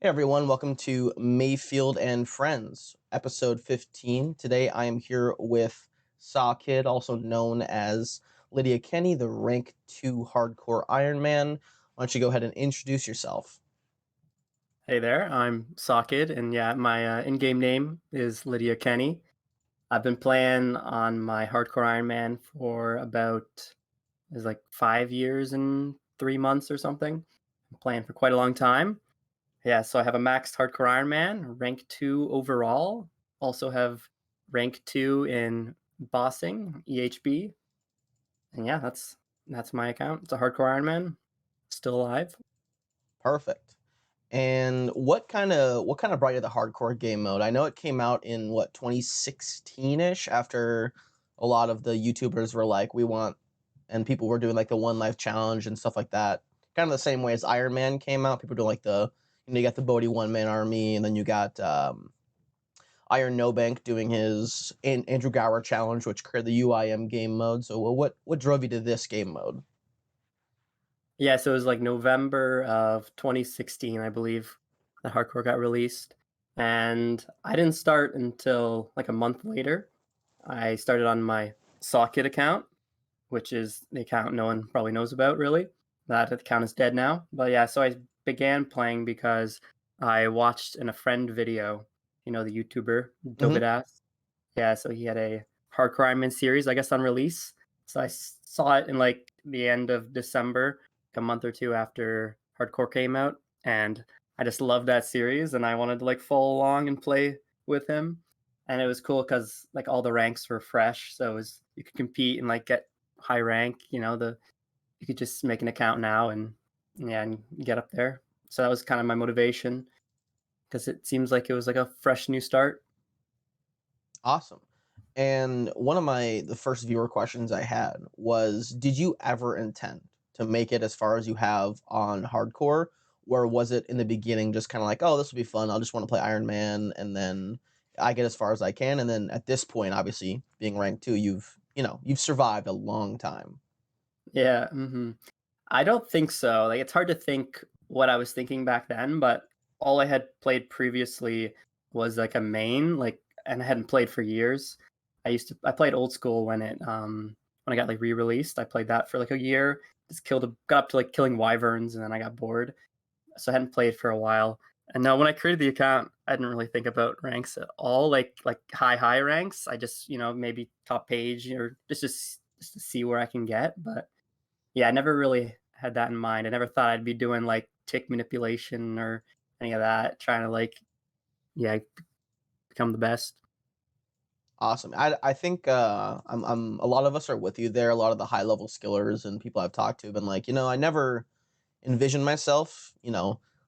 Hey everyone, welcome to Mayfield and Friends, episode 15. Today I am here with Sawkid, also known as Lydia Kenney, the rank 2 hardcore Ironman. Why don't you go ahead and introduce yourself? Hey there, I'm Sawkid, and yeah, my in-game name is Lydia Kenney. I've been playing on my hardcore Ironman for about is like 5 years and 3 months or something. I'm playing for quite a long time. Yeah, so I have a maxed hardcore Ironman, rank 2 overall. Also have rank 2 in bossing, EHB. And yeah, that's my account. It's a hardcore Ironman, still alive. Perfect. And what kind of brought you to the hardcore game mode? I know it came out in 2016ish after a lot of the YouTubers were like, we want, and people were doing like the one life challenge and stuff like that. Kind of the same way as Iron Man came out. People doing like you got the Bodhi one man army, and then you got Iron No Bank doing his Andrew Gower challenge, which created the UIM game mode. So what drove you to this game mode? Yeah, so it was like November of 2016, I believe, the hardcore got released. And I didn't start until like a month later. I started on my Sawkid account, which is the account no one probably knows about really. That account is dead now. But yeah, so I began playing because I watched in a friend video, the YouTuber, Hmm. Dobidas. Yeah, so he had a hardcore Iron Man series, I guess, on release. So saw it in like the end of December, like a month or two after hardcore came out, and I just loved that series, and I wanted to like follow along and play with him. And it was cool because like all the ranks were fresh, so it was you could compete and like get high rank. You could just make an account now and yeah, and get up there. So that was kind of my motivation because it seems like it was like a fresh new start. Awesome. And one of the first viewer questions I had was, did you ever intend to make it as far as you have on hardcore? Or was it in the beginning just kind of like, oh, this will be fun. I'll just want to play Iron Man, and then I get as far as I can. And then at this point, obviously being ranked two, you've survived a long time. Yeah. I don't think so. Like, it's hard to think what I was thinking back then, but all I had played previously was like a main, like, and I hadn't played for years. I played old school when I got like re-released. I played that for like a year. Got up to like killing wyverns, and then I got bored. So I hadn't played for a while. And now when I created the account, I didn't really think about ranks at all, like high ranks. I just maybe top page or just to see where I can get, but. Yeah, I never really had that in mind. I never thought I'd be doing like tick manipulation or any of that, trying to like, yeah, become the best. Awesome. I think I'm a lot of us are with you there. A lot of the high level skillers and people I've talked to have been like, I never envision myself,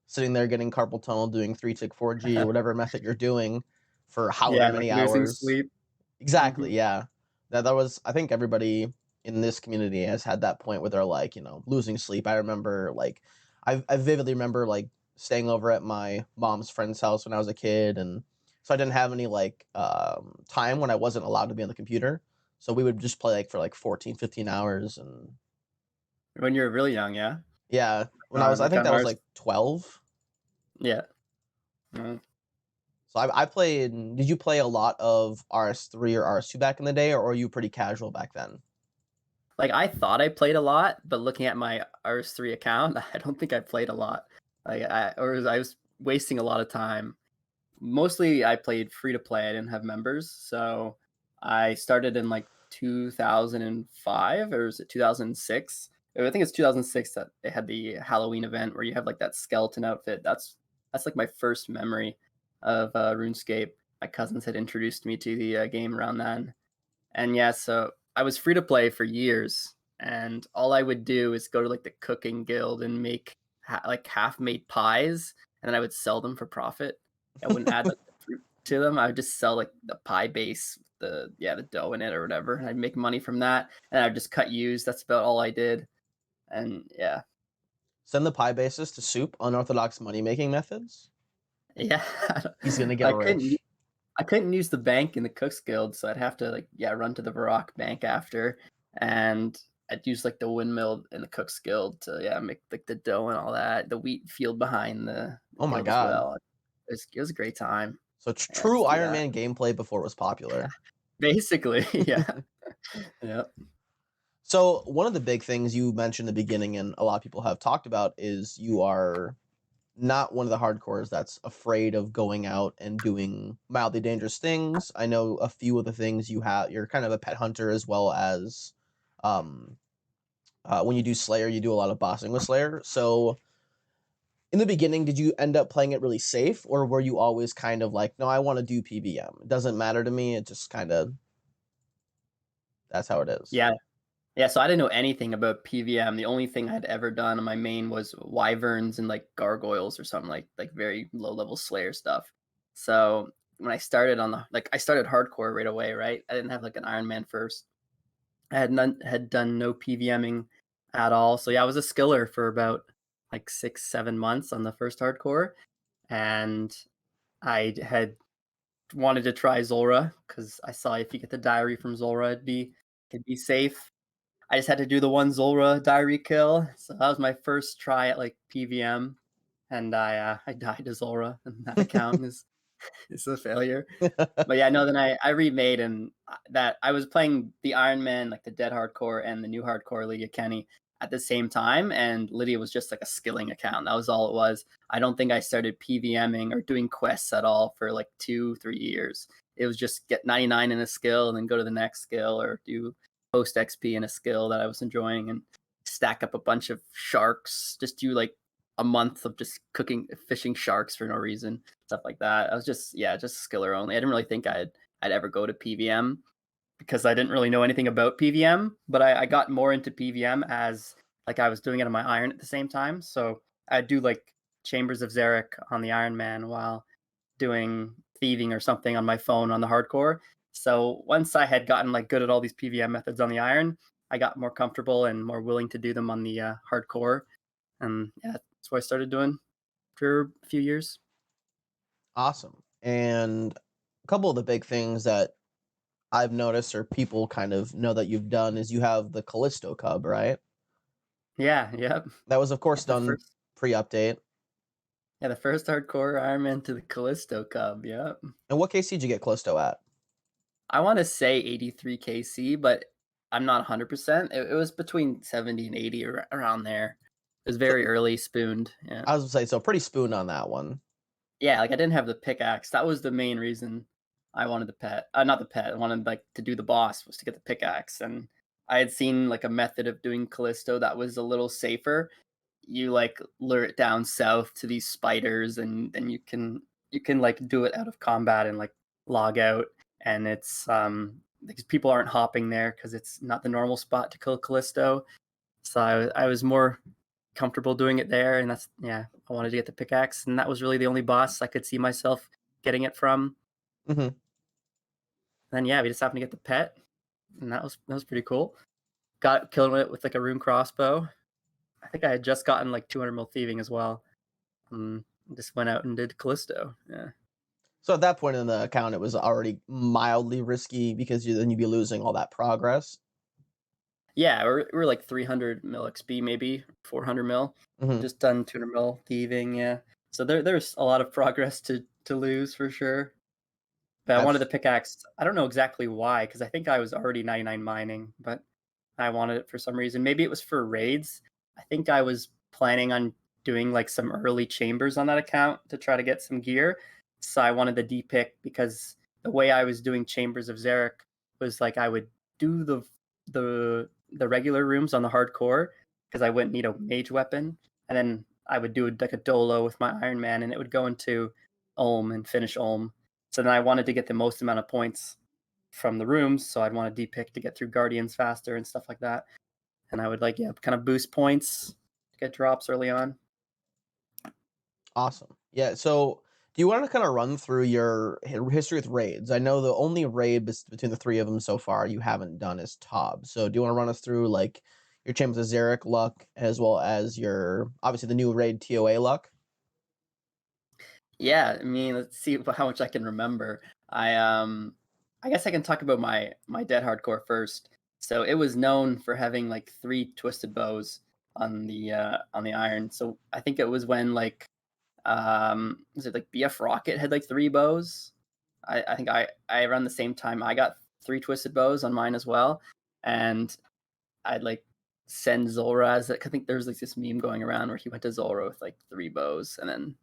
sitting there getting carpal tunnel doing 3 tick 4G or whatever method you're doing for however Yeah, like many losing hours. sleep. Exactly, Hmm. yeah. That was I think everybody in this community has had that point where they're like, losing sleep. I remember like I vividly remember like staying over at my mom's friend's house when I was a kid, and so I didn't have any like time when I wasn't allowed to be on the computer. So we would just play like for like 14, 15 hours, and When you're really young, yeah. yeah, when I Like think on that was ours, like 12. yeah. Uh, So I played. Did you play a lot of RS3 or RS2 back in the day, or were you pretty casual back then? like I thought I played a lot, but looking at my RS3 account, I don't think I played a lot. I was wasting a lot of time. Mostly I played free to play. I didn't have members, so I started in like 2005 or was it 2006? I think it's 2006 that they had the Halloween event where you have like that skeleton outfit. That's like my first memory of RuneScape. My cousins had introduced me to the game around then, and yeah, so I was free to play for years, and all I would do is go to like the cooking guild and make like half made pies, and then I would sell them for profit. I wouldn't add like the fruit to them. I would just sell like the pie base, the dough in it or whatever, and I'd make money from that. And I'd just cut use. That's about all I did. And yeah, Send the pie basis to soup, unorthodox money making methods. yeah, He's gonna get I couldn't. rich. I couldn't use the bank in the Cooks Guild, so I'd have to like run to the Varrock bank after. And I'd use like the windmill and the cook's guild to make like the dough and all that. The wheat field behind the Oh my guild as god. well. It was a great time. So Yeah, true to do Iron that. Man gameplay before it was popular. Basically, yeah. Yep. So one of the big things you mentioned in the beginning, and a lot of people have talked about, is you are not one of the hardcores that's afraid of going out and doing mildly dangerous things. I know a few of the things you have. You're kind of a pet hunter as well as, um, when you do Slayer, you do a lot of bossing with Slayer. So in the beginning, did you end up playing it really safe, or were you always kind of like, no, I want to do PVM. It doesn't matter to me. It just kind of that's how it is. Yeah. Yeah, so I didn't know anything about PVM. The only thing I'd ever done on my main was wyverns and like gargoyles or something like very low level Slayer stuff. So when I started on the I started hardcore right away, right? I didn't have like an Iron Man first. I had done no PVMing at all. So yeah, I was a skiller for about like 6, 7 months on the first hardcore, and I had wanted to try Zulrah because I saw if you get the diary from Zulrah, it'd be safe. I just had to do the one Zulrah diary kill, so that was my first try at like PVM, and I died to Zulrah, and that account is a failure. But yeah, no, then I remade and that I was playing the Iron Man, like the Dead Hardcore and the new Hardcore Lydia Kenney at the same time, and Lydia was just like a skilling account. That was all it was. I don't think I started PVMing or doing quests at all for like 2, 3 years. It was just get 99 in a skill and then go to the next skill or do post XP in a skill that I was enjoying and stack up a bunch of sharks. Just do like a month of just cooking, fishing sharks for no reason, stuff like that. I was just just skiller only. I didn't really think I'd ever go to PVM because I didn't really know anything about PVM. But I got more into PVM as like I was doing it on my iron at the same time. So I'd do like Chambers of Zarek on the Iron Man while doing thieving or something on my phone on the hardcore. So once I had gotten like good at all these PVM methods on the iron, I got more comfortable and more willing to do them on the hardcore. And yeah, that's what I started doing for a few years. Awesome. And a couple of the big things that I've noticed or people kind of know that you've done is you have the Callisto Cub, right? Yeah, yep. That was, of Yeah, course, done pre-update. the first hardcore Ironman to the Callisto Cub. Yep. And what KC did you get Callisto at? I want to say 83 KC, but I'm not 100%. It was between 70 and 80 around there. It was So very early spooned. Yeah. I was gonna say, so pretty spoon on that one. Yeah, like I didn't have the pickaxe. That was the main reason I wanted the pet. Not the pet. I wanted like to do the boss was to get the pickaxe, and I had seen like a method of doing Callisto that was a little safer. You like lure it down south to these spiders, and then you can like do it out of combat and like log out, and it's because people aren't hopping there because it's not the normal spot to kill Callisto. So I was more comfortable doing it there, and that's yeah. I wanted to get the pickaxe, and that was really the only boss I could see myself getting it from. Mhm. And then yeah, we just happened to get the pet, and that was pretty cool. Got killing it with like a rune crossbow. I think I had just gotten like 200 mil thieving as well. Just went out and did Callisto. Yeah. So at that point in the account, it was already mildly risky because then you'd be losing all that progress. Yeah, we're like 300 mil XP, maybe 400 mil. Mhm. Just done 200 mil thieving. Yeah. So there's a lot of progress to lose for sure. But I wanted the That's pickaxe. I don't know exactly why, because I think I was already 99 mining, but I wanted it for some reason. Maybe it was for raids. I think I was planning on doing like some early chambers on that account to try to get some gear. So I wanted the D pick because the way I was doing Chambers of Zarek was like I would do the regular rooms on the hardcore because I wouldn't need a mage weapon, and then I would do like a dolo with my Iron Man, and it would go into Ulm and finish Ulm. So then I wanted to get the most amount of points from the rooms, so I'd want to D-pick to get through Guardians faster and stuff like that. And I would like kind of boost points, get drops early on. awesome. Yeah, so do you wanna kinda run through your history with raids? I know the only raid between the 3 of them so far you haven't done is Tob. So do you wanna run us through, like, your Chambers of Xeric luck as well as your obviously, the new raid TOA luck? Yeah, I mean, let's see how much I can remember. I guess I can talk about my dead hardcore first. So it was known for having like three twisted bows on the iron. So I think it was when like was it like BF Rocket had like three bows. I think I around the same time I got three twisted bows on mine as well, and I'd like send Zolraz. I think there was like this meme going around where he went to Zolra with like three bows and then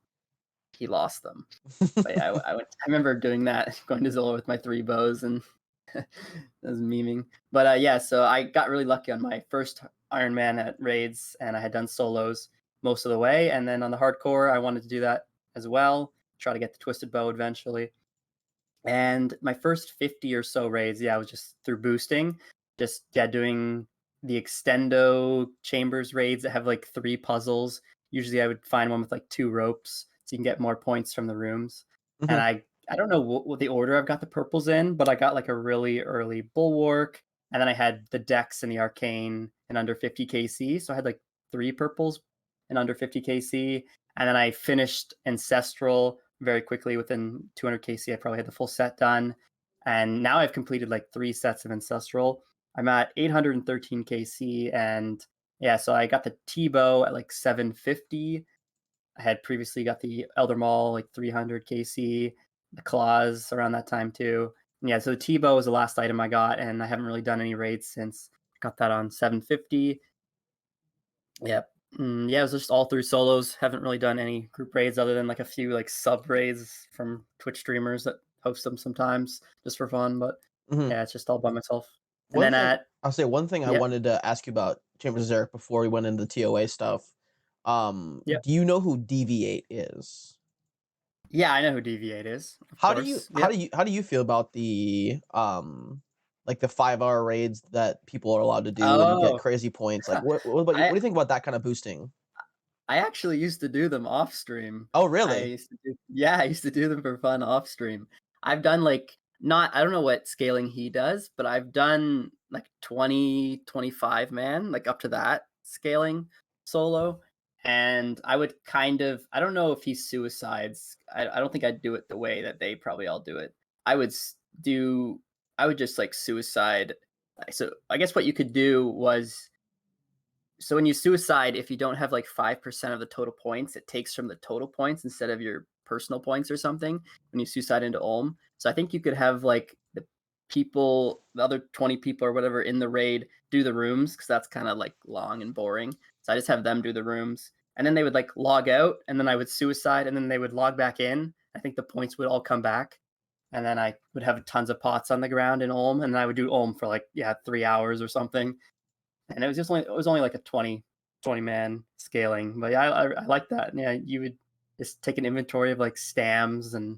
he lost them. But yeah, I remember doing that, going to Zolra with my three bows and that was memeing. But yeah, so I got really lucky on my first Ironman at raids, and I had done solos most of the way. And then on the hardcore, I wanted to do that as well. Try to get the twisted bow eventually. And my first 50 or so raids, yeah, was just through boosting, just yeah, doing the extendo chambers raids that have like three puzzles. Usually I would find one with like two ropes so you can get more points from the rooms. And Mhm, I don't know what the order I've got the purples in, but I got like a really early bulwark, and then I had the dex and the arcane in under 50 KC. So I had like three purples in under 50 KC. And then I finished ancestral very quickly within 200 KC. I probably had the full set done. And now I've completed like three sets of Ancestral. I'm at 813 KC. And yeah, so I got the T-Bow at like 750. I had previously got the Elder Maul like 300 KC, the Claws around that time too. And yeah, so the T-Bow was the last item I got, and I haven't really done any raids since. I got that on 750. Yep. Yeah, it was just all through solos. Haven't really done any group raids other than like a few like sub raids from Twitch streamers that host them sometimes just for fun. But mhm. yeah, it's just all by myself. And One then thing at I'll say one thing I yeah, wanted to ask you about Chambers of Zerk before we went into the TOA stuff. yeah, Do you know who Deviate is? yeah, I know who Deviate is, of How do you course. how Yep. do you how do you feel about like the 5-hour raids that people are allowed to do and get Oh, crazy points? Like what about you, I what do you think about that kind of boosting? I actually used to do them off stream. Oh, really? I used to do them for fun off stream. I've done like not I don't know what scaling he does, but I've done like 20, 25 man, like up to that scaling solo. And I would kind of I don't know if he suicides. I don't think I'd do it the way that they probably all do it. I would do I would just like suicide. So I guess what you could do was so when you suicide, if you don't have like 5% of the total points, it takes from the total points instead of your personal points or something when you suicide into Ulm. So I think you could have like the other 20 people or whatever in the raid do the rooms because that's kind of like long and boring. So I just have them do the rooms. And then they would like log out and then I would suicide and then they would log back in. I think the points would all come back. And then I would have tons of pots on the ground in Ulm. And then I would do Ulm for like, yeah, 3 hours or something, and it was only like a 20 man scaling. But yeah, I like that. Yeah, you would just take an inventory of like stams, and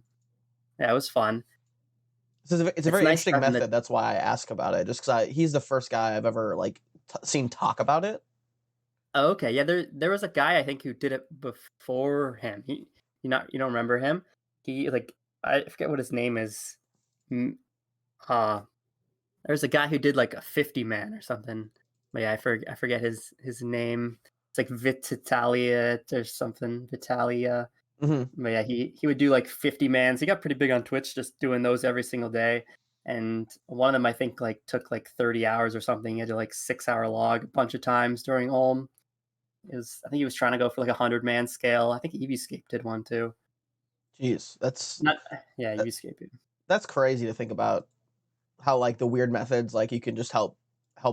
yeah, it was fun. It's a It's very nice interesting having the method. That's why I ask about it. Just because he's the first guy I've ever like seen talk about it. oh, okay, yeah, there was a guy I think who did it before him. You don't remember him? He like I forget what his name is. Mm, Uh there's a guy who did like a 50 man or something. But yeah, I forget his name. It's like Vitaliat or something. Vitalia. Hmm. But yeah, he would do like 50 mans. He got pretty big on Twitch just doing those every single day. And one of them I think like took like 30 hours or something. He had to like 6 hour log a bunch of times during Ulm. I think he was trying to go for like 100 man scale. I think Eevescape did one too. Jeez, Not yeah, that, Eevescape. that's crazy to think about. How like the weird methods, like you can just help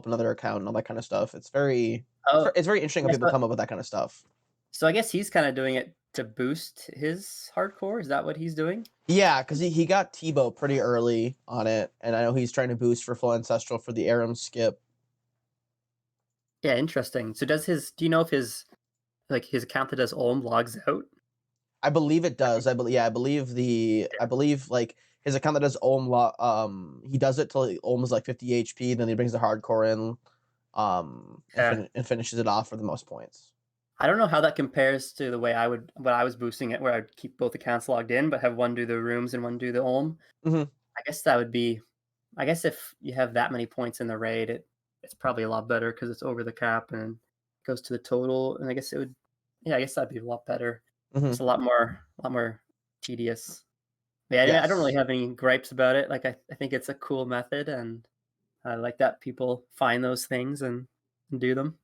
another account and all that kind of stuff. Oh, It's very interesting when yeah. people come up with that kind of stuff. So I guess he's kind of doing it to boost his hardcore. Is that what he's doing? Yeah, because he got Tebow pretty early on it, and I know he's trying to boost for full ancestral for the Aram skip. Yeah, interesting. So do you know if his account that does Ulm logs out? I believe it Or if he- does. I believe like his account that does he does it till Ulm is like 50 HP, then he brings the hardcore in, Yeah. and finishes it off for the most points. I don't know how that compares to the way when I was boosting it, where I'd keep both accounts logged in, but have one do the rooms and one do the Ulm. Hmm. I guess that would be. I guess if you have that many points in the raid, it's probably a lot better because it's over the cap and goes to the total. And I guess it would. Yeah, I guess that'd be a lot better. Hmm. It's a lot more tedious. Yeah, I don't really Yes. have any gripes about it. Like I think it's a cool method, and I like that people find those things and do them.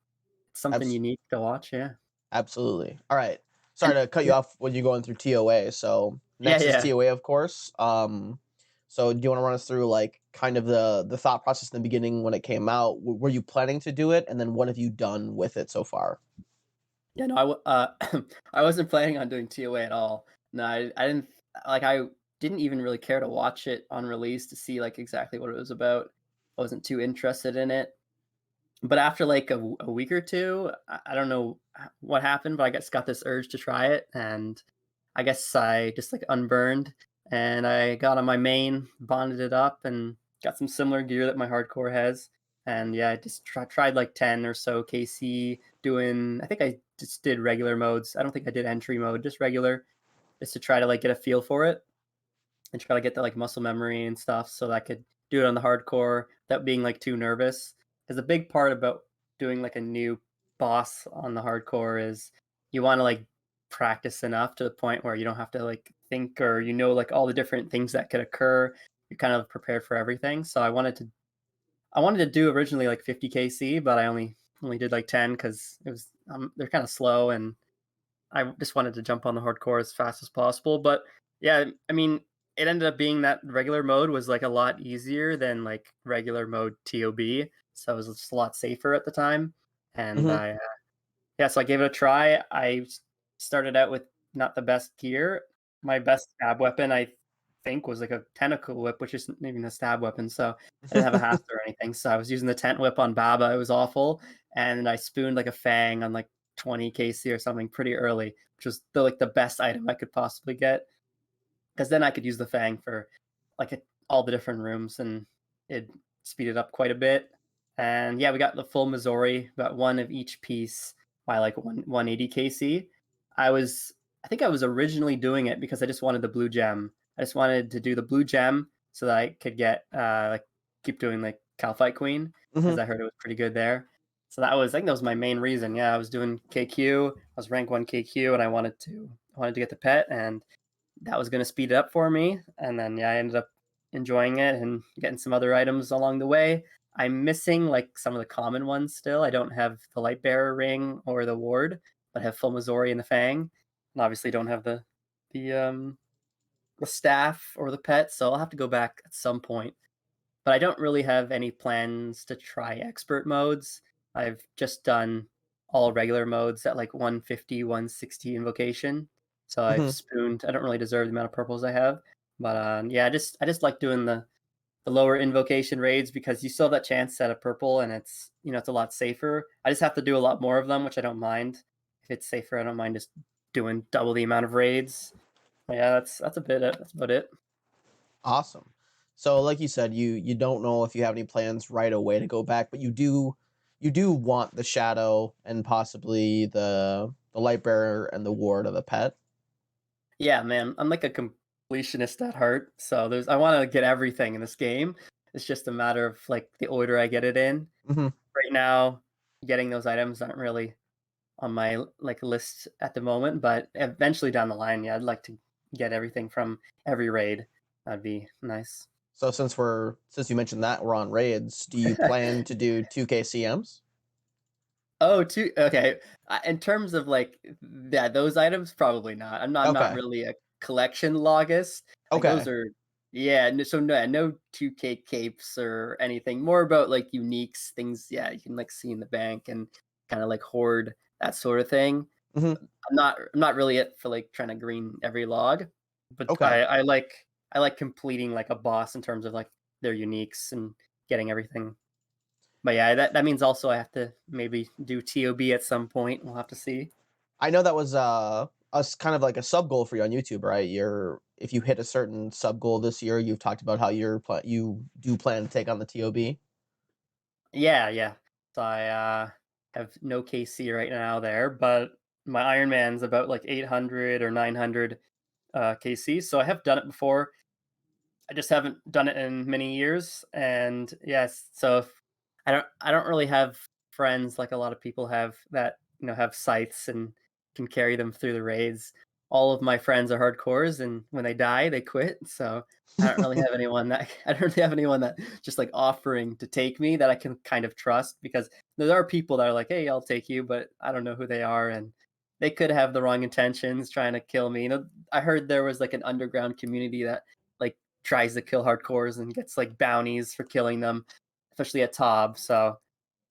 It's something Abs- unique to watch. Yeah. Absolutely. All right. Sorry And to cut you yeah, off when you're going through TOA. So yeah, next is yeah. TOA, of course. So do you want to run us through like kind of the thought process in the beginning when it came out? Were you planning to do it, and then what have you done with it so far? Yeah, no, I wasn't planning on doing TOA at all. No, I didn't like I didn't even really care to watch it on release to see like exactly what it was about. I wasn't too interested in it. But after like a week or two, I don't know what happened, but I just got this urge to try it, and I guess I just like unburned, and I got on my main, bonded it up, and got some similar gear that my hardcore has. And yeah, I just tried like 10 or so KC doing. I think I just did regular modes. I don't think I did entry mode, just regular, just to try to like get a feel for it and try to get the like muscle memory and stuff so that I could do it on the hardcore without being like too nervous. Because the big part about doing like a new boss on the hardcore is you want to like practice enough to the point where you don't have to like think or like all the different things that could occur. You're kind of prepared for everything. So I wanted to do originally like 50 kc, but I only did like 10 because it was they're kind of slow and I just wanted to jump on the hardcore as fast as possible. But yeah, I mean, it ended up being that regular mode was like a lot easier than like regular mode TOB. So it was just a lot safer at the time. And Hmm. yeah, so I gave it a try. Started out with not the best gear. My best stab weapon, I think, was like a tentacle whip, which isn't even a stab weapon. So I didn't have a haft or anything. So I was using the tent whip on Baba. It was awful. And I spooned like a fang on like 20 KC or something pretty early, which was the best item I could possibly get. Because then I could use the fang for like all the different rooms and it speeded up quite a bit. And yeah, we got the full Missouri, about one of each piece by like 180 KC. I was I think I was originally doing it because I just wanted the blue gem. I just wanted to do the blue gem so that I could get like keep doing like Cal Fight Queen Hmm. because I heard it was pretty good there. So I think that was my main reason. Yeah, I was doing KQ. I was rank 1 KQ and I wanted to get the pet and that was going to speed it up for me. And then yeah, I ended up enjoying it and getting some other items along the way. I'm missing like some of the common ones still. I don't have the light bearer ring or the ward, but I have full Missouri and the Fang. And obviously don't have the the staff or the pet, so I'll have to go back at some point. But I don't really have any plans to try expert modes. I've just done all regular modes at like 150, 160 invocation. So I've Hmm. spooned. I don't really deserve the amount of purples I have, but yeah, I just like doing the lower invocation raids because you still have that chance at a purple, and it's a lot safer. I just have to do a lot more of them, which I don't mind. If it's safer, I don't mind just doing double the amount of raids. But yeah, that's a bit it. That's about it. Awesome. So like you said, you don't know if you have any plans right away to go back, but you do want the shadow and possibly the light bearer and the ward of the pet. Yeah, man, I'm like a completionist at heart, so I want to get everything in this game. It's just a matter of like the order I get it in. Hmm. Right now, getting those items aren't really on my like list at the moment, but eventually down the line, yeah, I'd like to get everything from every raid. That'd be nice. So since you mentioned that we're on raids, do you plan to do 2K CMs? Oh, two. Okay. In terms of like yeah, those items, probably not. I'm not Okay. really a collection logist. Like those Okay. are yeah. So no 2K capes or anything. More about like uniques things. Yeah, you can like see in the bank and kind of like hoard that sort of thing. Hmm. I'm not really it for like trying to green every log, but Okay. I like completing like a boss in terms of like their uniques and getting everything but yeah, that means also I have to maybe do TOB at some point. We'll have to see. I know that was us kind of like a sub goal for you on YouTube, right? You're if you hit a certain sub goal this year, you've talked about how you do plan to take on the TOB. Yeah, yeah. So I have no KC right now there, but my Ironman's about like 800 or 900 KC. So I have done it before. I just haven't done it in many years. And yes, so if, I don't really have friends like a lot of people have that have scythes and can carry them through the raids. all of my friends are hardcores, and when they die, they quit. So I don't really have anyone that I don't really have anyone that just like offering to take me that I can kind of trust because there are people that are like, "Hey, I'll take you," but I don't know who they are, and they could have the wrong intentions trying to kill me. I heard there was like an underground community that like tries to kill hardcores and gets like bounties for killing them, especially at Tob. So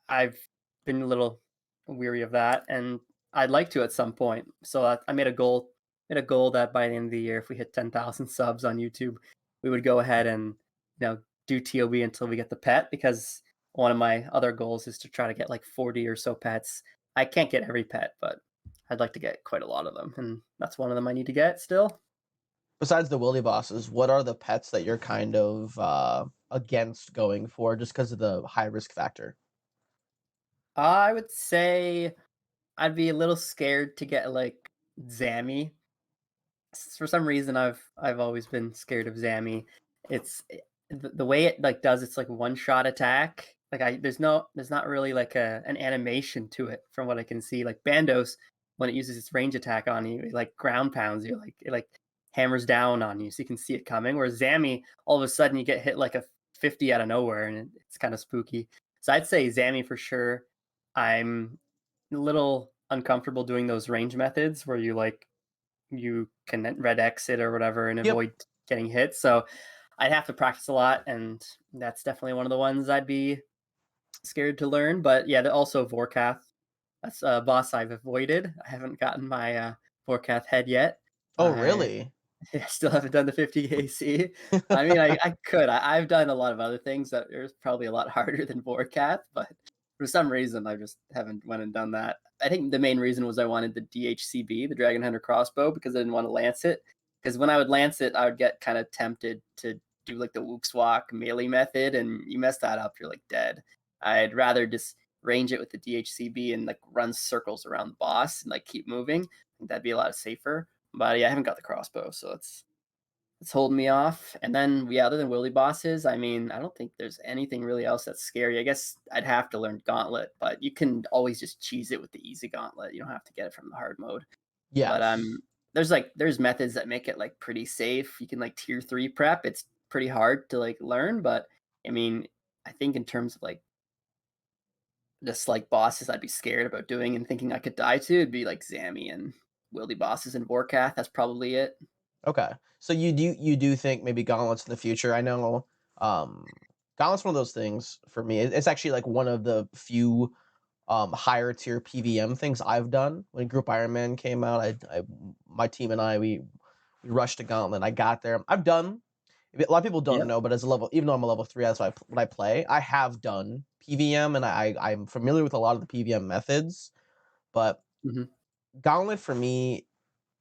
I've been a little weary of that, and I'd like to at some point. So I made a goal that by the end of the year, if we hit 10,000 subs on YouTube, we would go ahead and do TOB until we get the pet. Because one of my other goals is to try to get like 40 or so pets. I can't get every pet, but I'd like to get quite a lot of them, and that's one of them I need to get still. Besides the Willy bosses, what are the pets that you're kind of against going for just because of the high risk factor? I would say I'd be a little scared to get like Zammy. For some reason I've always been scared of Zammy. The way it like does its like one shot attack. Like I there's not really like an animation to it from what I can see. Like Bandos, when it uses its range attack on you, it like ground pounds you, like it like hammers down on you so you can see it coming. Whereas Zammy, all of a sudden you get hit like a 50 out of nowhere and it's kind of spooky. So I'd say Zammy for sure. I'm a little uncomfortable doing those range methods where you can red exit or whatever and Yep. avoid getting hit. So I'd have to practice a lot, and that's definitely one of the ones I'd be scared to learn. But yeah, also Vorkath. That's a boss I've avoided. I haven't gotten my Vorkath head yet. Oh, I really? I still haven't done the 50 AC. I mean, I could. I've done a lot of other things that are probably a lot harder than Vorkath, but for some reason, I just haven't went and done that. I think the main reason was I wanted the DHCB, the Dragon Hunter crossbow, because I didn't want to lance it. Because when I would lance it, I would get kind of tempted to do like the Wookswalk melee method, and you mess that up, you're like dead. I'd rather just range it with the DHCB and like run circles around the boss and like keep moving. I think that'd be a lot safer. But yeah, I haven't got the crossbow, so it's holding me off. And then yeah, other than Willy bosses, I mean, I don't think there's anything really else that's scary. I guess I'd have to learn Gauntlet, but you can always just cheese it with the easy Gauntlet. You don't have to get it from the hard mode. But Yes. there's methods that make it like pretty safe. You can like tier 3 prep. It's pretty hard to like learn, but I mean, I think in terms of like just like bosses I'd be scared about doing and thinking I could die to, it'd be like Zammy and Wildy bosses and Vorkath. That's probably it. Okay. So you do think maybe gauntlets in the future? I know um gauntlets one of those things for me. It's actually like one of the few higher tier PVM things I've done. When Group Ironman came out, I my team and I we rushed a gauntlet. I got there. I've done a lot of people don't Yep. know, but as a level, even though I'm a level 3, that's what I play. I have done PVM, and I'm familiar with a lot of the PVM methods. But Mhm. Gauntlet for me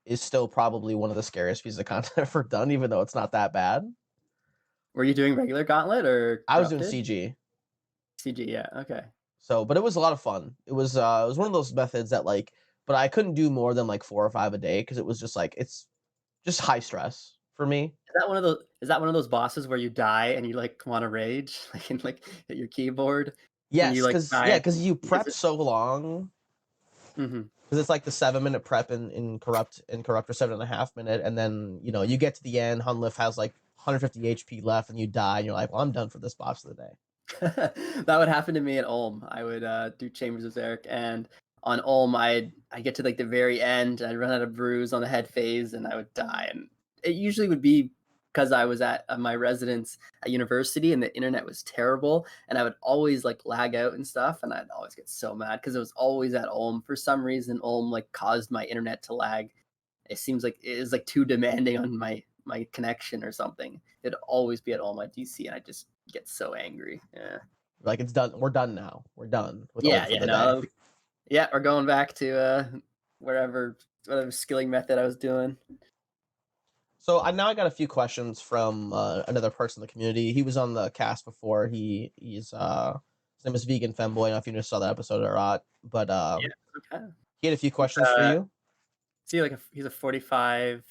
is still probably one of the scariest pieces of content I've ever done, even though it's not that bad. Were you doing regular Gauntlet or I was doing corrupted? CG, CG, yeah, okay. so but it was a lot of fun. It was one of those methods that like, but I couldn't do more than like 4 or 5 a day because it was just like it's just high stress for me. Is that one of those bosses where you die and you, like, wanna rage, like, and, like, hit your keyboard when you, Yes, like, because die yeah, at because you is prep it so long. Mhm. Because it's like the 7 minute prep in corrupt or 7.5 minute, and then you get to the end. Hunlift has like 150 HP left, and you die, and you're like, well, I'm done for this boss of the day. That would happen to me at Ulm. I would, do Chambers of Zarek, and on Ulm, I'd get to, like, the very end, I'd run out of brews on the head phase, and I would die, and it usually would be because I was at, my residence at university, and the internet was terrible, and I would always, like, lag out and stuff, and I'd always get so mad because it was always at Ulm. For some reason, Ulm, like, caused my internet to lag. It seems like it is, like, too demanding on my connection or something. It'd always be at Ulm at DC, and I just get so angry. Yeah. Like it's done. We're done now. We're done with Ulm Yeah, for yeah, the day. no. Yeah, we're going back to, wherever whatever skilling method I was doing. So I got a few questions from another person in the community. He was on the cast before. He's his name is Vegan Femboy. I don't know if you just saw that episode or not, but Yeah, okay. he had a few He's, questions for you. is he like he's a 45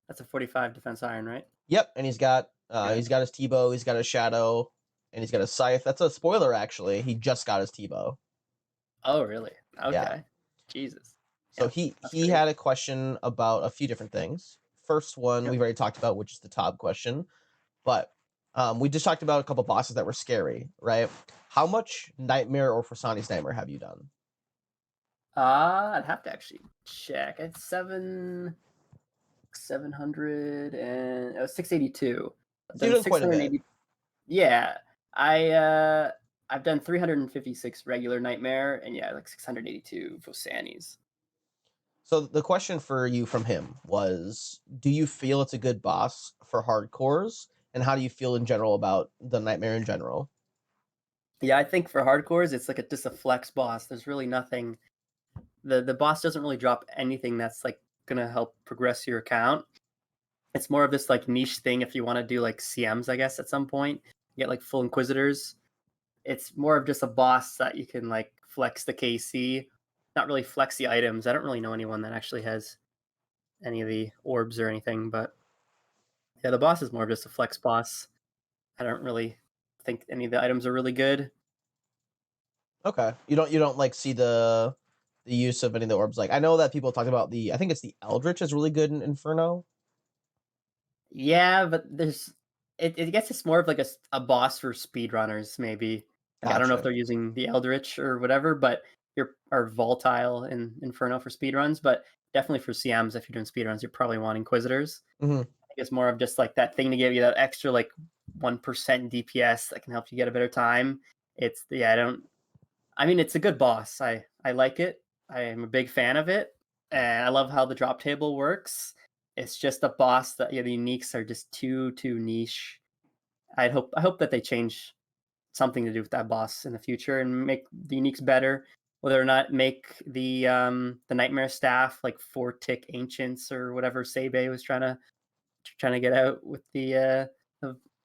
that's a 45 defense iron, right? Yep, and Okay. he's got his T-bow, he's got his shadow, and he's got his scythe. That's a spoiler, actually. He just got his T-bow. Oh, really? Yeah. Okay. Jesus. So Yeah, that's he great. had a question about a few different things. First one Yep. we've already talked about, which is the top question, but we just talked about a couple bosses that were scary, right? How much Nightmare or Forsani's Nightmare have you done? I'd have to actually check. It's 700 and 682. I've So you've done done quite a bit. 680. Yeah, I I've done 356 regular Nightmare, and yeah, like 682 Fosani's. So the question for you from him was, do you feel it's a good boss for hardcores? And how do you feel in general about the Nightmare in general? Yeah, I think for hardcores, it's like just a flex boss. There's really nothing. The boss doesn't really drop anything that's like gonna help progress your account. It's more of this like niche thing if you want to do like CMs, I guess, at some point. You get like full Inquisitors. It's more of just a boss that you can like flex the KC, not really flex the items. I don't really know anyone that actually has any of the orbs or anything, but yeah, the boss is more of just a flex boss. I don't really think any of the items are really good. Okay. You don't like see the use of any of the orbs. Like I know that people talk about the I think it's the Eldritch is really good in Inferno. Yeah, but there's it gets it's more of like a boss for speedrunners, maybe. Like I don't know if Gotcha. they're using the Eldritch or whatever, but you're are volatile in Inferno for speedruns, but definitely for CMs, if you're doing speedruns, you're probably want Inquisitors. Hmm. I think it's more of just like that thing to give you that extra like 1% DPS that can help you get a better time. It's yeah, I don't I mean it's a good boss. I like it. I am a big fan of it. And I love how the drop table works. It's just a boss that yeah, the uniques are just too niche. I hope that they change something to do with that boss in the future and make the uniques better. Whether or not make the nightmare staff like 4 tick ancients or whatever Sebe was trying to get out with the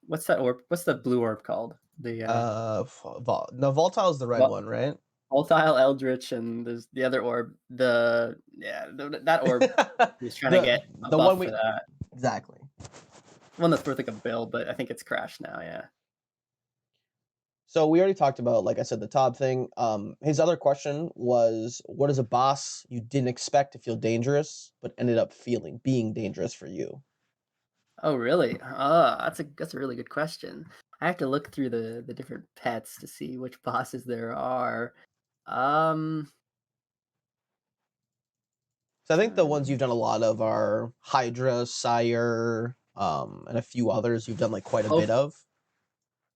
what's that orb? What's the blue orb called? The No, Voltile is the red one, right? volatile eldritch, and there's the other orb. That orb was trying to get a The one buff for we that exactly. one that's worth like a bill, but I think it's crashed now. Yeah. So we already talked about, like I said, the Todd thing. His other question was, what is a boss you didn't expect to feel dangerous, but ended up feeling being dangerous for you? Oh, really? That's a really good question. I have to look through the different pets to see which bosses there are. Um, So I think the ones um you've done a lot of are Hydra, Sire, and a few others you've done like quite a oh, bit of.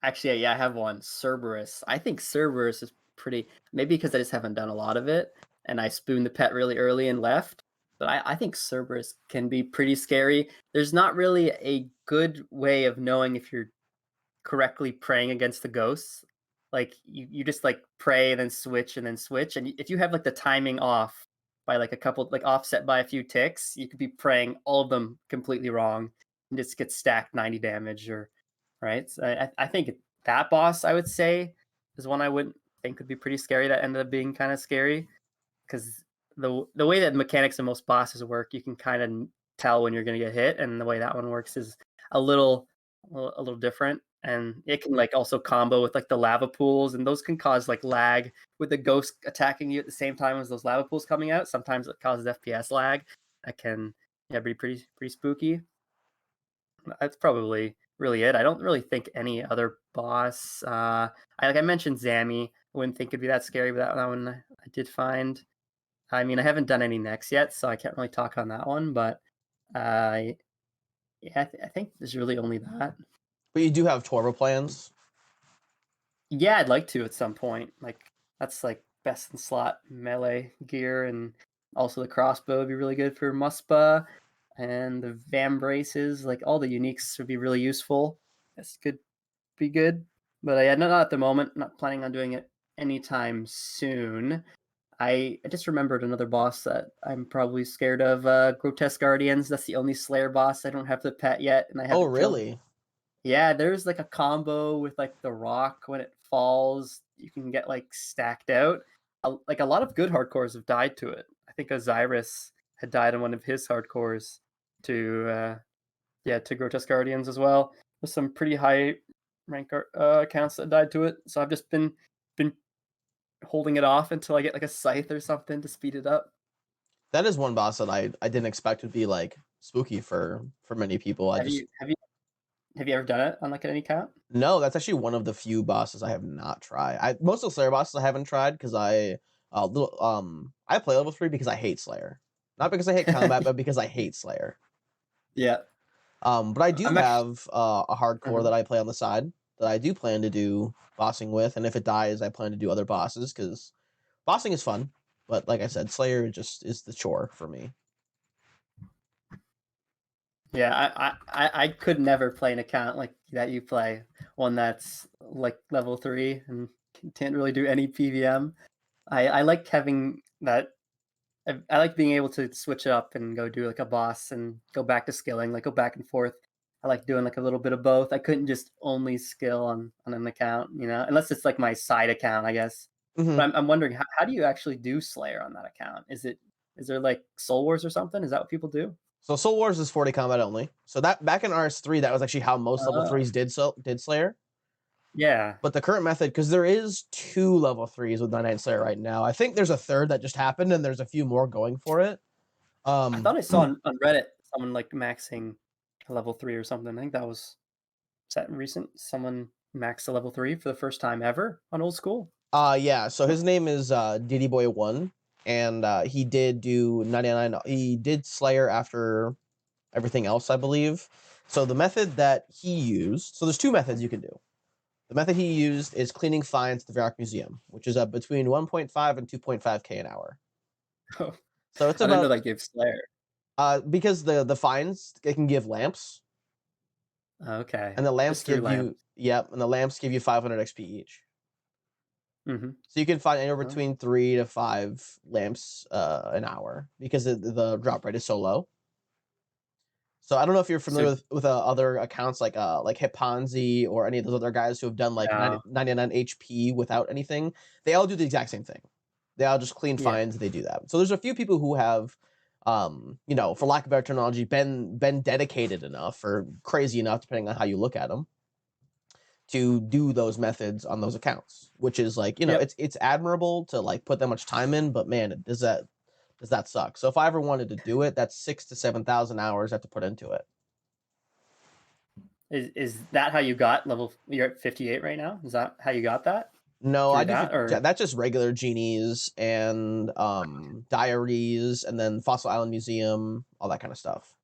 actually, yeah, I have one. Cerberus. I think Cerberus is pretty. Maybe because I just haven't done a lot of it, and I spooned the pet really early and left. But I think Cerberus can be pretty scary. There's not really a good way of knowing if you're correctly praying against the ghosts. Like you just like pray and then switch and then switch. And if you have like the timing off by like a couple like offset by a few ticks, you could be praying all of them completely wrong and just get stacked 90 damage or right. So I think that boss I would say is one I would think would be pretty scary. That ended up being kind of scary because the way that mechanics of most bosses work, you can kind of tell when you're going to get hit, and the way that one works is a little a little different. And it can like also combo with like the lava pools, and those can cause like lag with the ghost attacking you at the same time as those lava pools coming out. Sometimes it causes FPS lag that can yeah be pretty spooky. That's probably really it. I don't really think any other boss. I mentioned Zammy. I wouldn't think it'd be that scary, but that one I did find. I mean, I haven't done any next yet, so I can't really talk on that one. But uh, yeah, I think there's really only that. But you do have Torva plans. Yeah, I'd like to at some point. Like that's like best in slot melee gear, and also the crossbow would be really good for Muspa, and the Vam braces. Like all the uniques would be really useful. This could be good, but yeah, not at the moment. Not planning on doing it anytime soon. I just remembered another boss that I'm probably scared of. Grotesque Guardians. That's the only Slayer boss I don't have the pet yet, and I Oh, haven't killed. really? Yeah, there's like a combo with like the rock when it falls. You can get like stacked out. Like a lot of good hardcores have died to it. I think Osiris had died on one of his hardcores to yeah to Grotesque Guardians as well. There's some pretty high rank accounts that died to it. So I've just been holding it off until I get like a scythe or something to speed it up. That is one boss that I didn't expect would be like spooky for many people. I Have just you have you have you ever done it on like any account? No, that's actually one of the few bosses I have not tried. I Most of the Slayer bosses I haven't tried because I play level 3 because I hate Slayer. Not because I hate combat, but because I hate Slayer. Yeah, But I do I'm actually. have a hardcore Uh-huh. that I play on the side that I do plan to do bossing with, and if it dies, I plan to do other bosses because bossing is fun. But like I said, Slayer just is the chore for me. Yeah, I could never play an account like that you play, one that's like level 3 and can't really do any PVM. I like having that. I like being able to switch it up and go do like a boss and go back to skilling, like go back and forth. I like doing like a little bit of both. I couldn't just only skill on an account, unless it's like my side account, I guess. But Hmm. I'm wondering how do you actually do Slayer on that account? Is there like Soul Wars or something? Is that what people do? So Soul Wars is 40 combat only. So that back in RS3, that was actually how most level Oh, threes did Slayer. yeah. But the current method, because there is 2 level 3s with 99 Slayer right now. I think there's a third that just happened, and there's a few more going for it. I Um, thought I saw on Reddit someone like maxing a level 3 or something. I think that was is that recent? Someone maxed a level 3 for the first time ever on old school. yeah. So his name is Diddy Boy One, and he did do 99. He did Slayer after everything else, I believe. So the method that he used. So there's 2 methods you can do. The method he used is cleaning fines at the Varrock Museum, which is up between 1.5 and 2.5k an hour. Oh, So it's I didn't know about that gave Slayer. because the fines it can give lamps, Okay, and the lamps just through give lamp. you and the lamps give you 500 XP each. Mhm. So you can find anywhere Oh, between 3 to 5 lamps an hour because the drop rate is so low. So I don't know if you're so familiar with other accounts like Hiponzi or any of those other guys who have done like yeah, 99 HP without anything. They all do the exact same thing. They all just clean yeah. fines. They do that. So there's a few people who have, for lack of better terminology, been dedicated enough or crazy enough, depending on how you look at them, to do those methods on those accounts, which is like, Yep. it's admirable to like put that much time in, but man, does that suck? So if I ever wanted to do it, that's 6 to 7 thousand hours I have to put into it. Is that how you got level you're at 58 right now? Is that how you got that? No, I Through do. that or That's just regular genies and diaries, and then Fossil Island Museum, all that kind of stuff.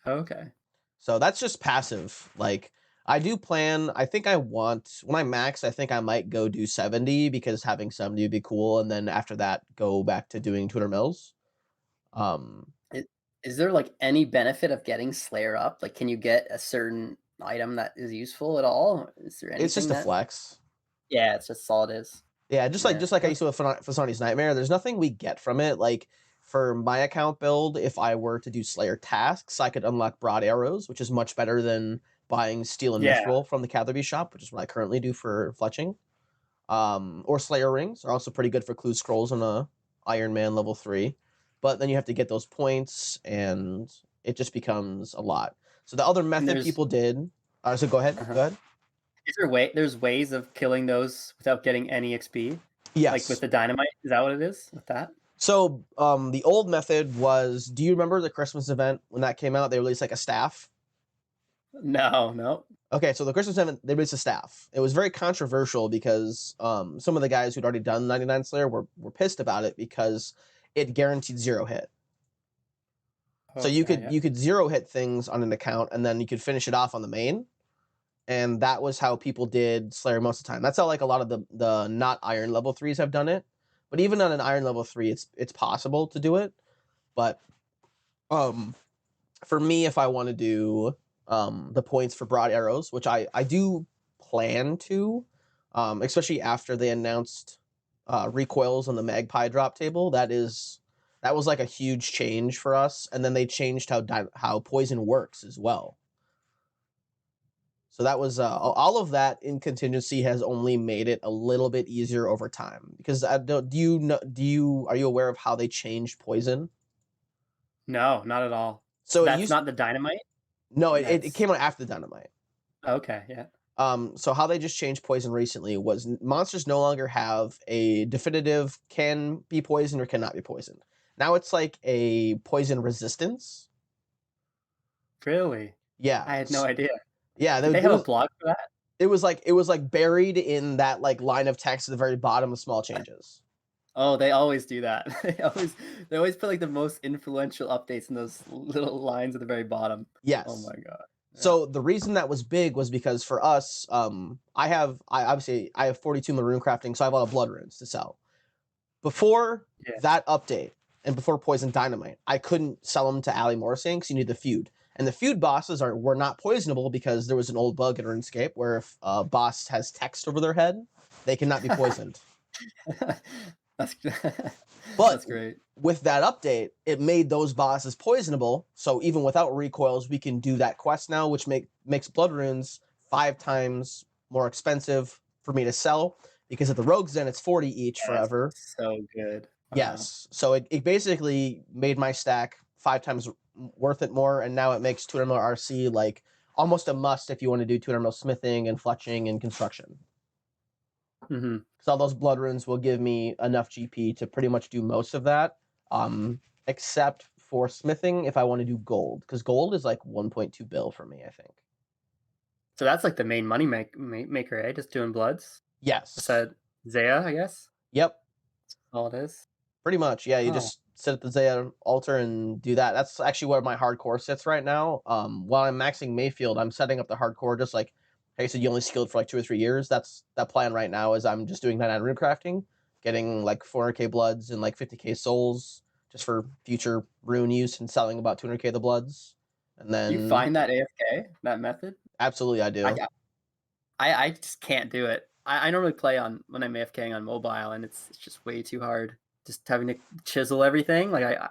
okay. So that's just passive. Like I do plan. I think I want when I max. I think I might go do 70 because having 70 would be cool, and then after that, go back to doing 200 mils. Um, I Is there, like, any benefit of getting Slayer up? Like, can you get a certain item that is useful at all? Is there it's anything just a that flex. Yeah, it's just all it is. Yeah, Yeah. just like I used to with Fasani's Nightmare, there's nothing we get from it. Like for my account build, if I were to do Slayer tasks, I could unlock broad arrows, which is much better than buying steel and Yeah, mithril from the Catherby shop, which is what I currently do for fletching. Or Slayer rings are also pretty good for clue scrolls on a Iron Man level 3. But then you have to get those points and it just becomes a lot. So the other and method there's people did, so go ahead. uh-huh. Go ahead. There's ways of killing those without getting any XP? Like, with Yes. the dynamite? Is that what it is with that? So, the old method was. Do you remember the Christmas event when that came out? They released like a staff. No, no. Okay, so the Christmas event they released a staff. It was very controversial because some of the guys who'd already done 99 Slayer were pissed about it because it guaranteed 0 hit. So Okay, yeah. you could 0 hit things on an account and then you could finish it off on the main, and that was how people did Slayer most of the time. That's how like a lot of the not Iron level 3s have done it. But even on an Iron level 3, it's possible to do it. But um for me, if I want to do the points for broad arrows, which I do plan to, especially after they announced recoils on the Magpie drop table, that was like a huge change for us. And then they changed how poison works as well. So that was all of that in contingency has only made it a little bit easier over time. Because do you know, are you aware of how they changed poison? No, not at all. So it That's used not the dynamite? no, it That's came out after the dynamite. Okay, yeah. So how they just changed poison recently was monsters no longer have a definitive can be poisoned or cannot be poisoned. Now it's like a poison resistance. Really? Yeah. I had no idea. Yeah, Did they it have a was blog for that? it was like buried in that like line of text at the very bottom of small changes. Oh, they always do that. They always put, like, the most influential updates in those little lines at the very bottom. Oh Yes. my god. Yeah. So the reason that was big was because for us, I have 42 maroon crafting, so I have a lot of blood runes to sell. Before Yeah. that update and before Poison Dynamite, I couldn't sell them to Ali Morrising because you need the feud. And the feud bosses were not poisonable because there was an old bug in RuneScape where if a boss has text over their head, they cannot be poisoned. That's But that's great. with that update, it made those bosses poisonable. So even without recoils, we can do that quest now, which makes blood runes 5 times more expensive for me to sell. Because at the Rogues Den, it's 40 each That's forever. so good. Wow. Yes. So it basically made my stack 5 times worth it more, and now it makes 200 mil RC like almost a must if you want to do 200 mil smithing and fletching and construction. Mhm. Because all those blood runes will give me enough GP to pretty much do most of that, except for smithing if I want to do gold, because gold is like 1.2 bill for me, I think. So that's, like, the main money maker, eh? Just doing bloods? Yes. Besides Zaya, I guess? Yep. All it is? Pretty much, yeah. You Huh. just sit at the Zaya altar and do that. That's actually where my hardcore sits right now. While I'm maxing Mayfield, I'm setting up the hardcore just like, hey, so you only skilled for like 2 or 3 years. That's that plan right now. Is I'm just doing 99 rune crafting, getting like 400k bloods and like 50k souls just for future rune use, and selling about 200k the bloods. And Do you then find that AFK, that method? absolutely, I I do. I just can't do it. I normally play on when I'm AFKing on mobile, and it's just way too hard. Just having to chisel everything. Like I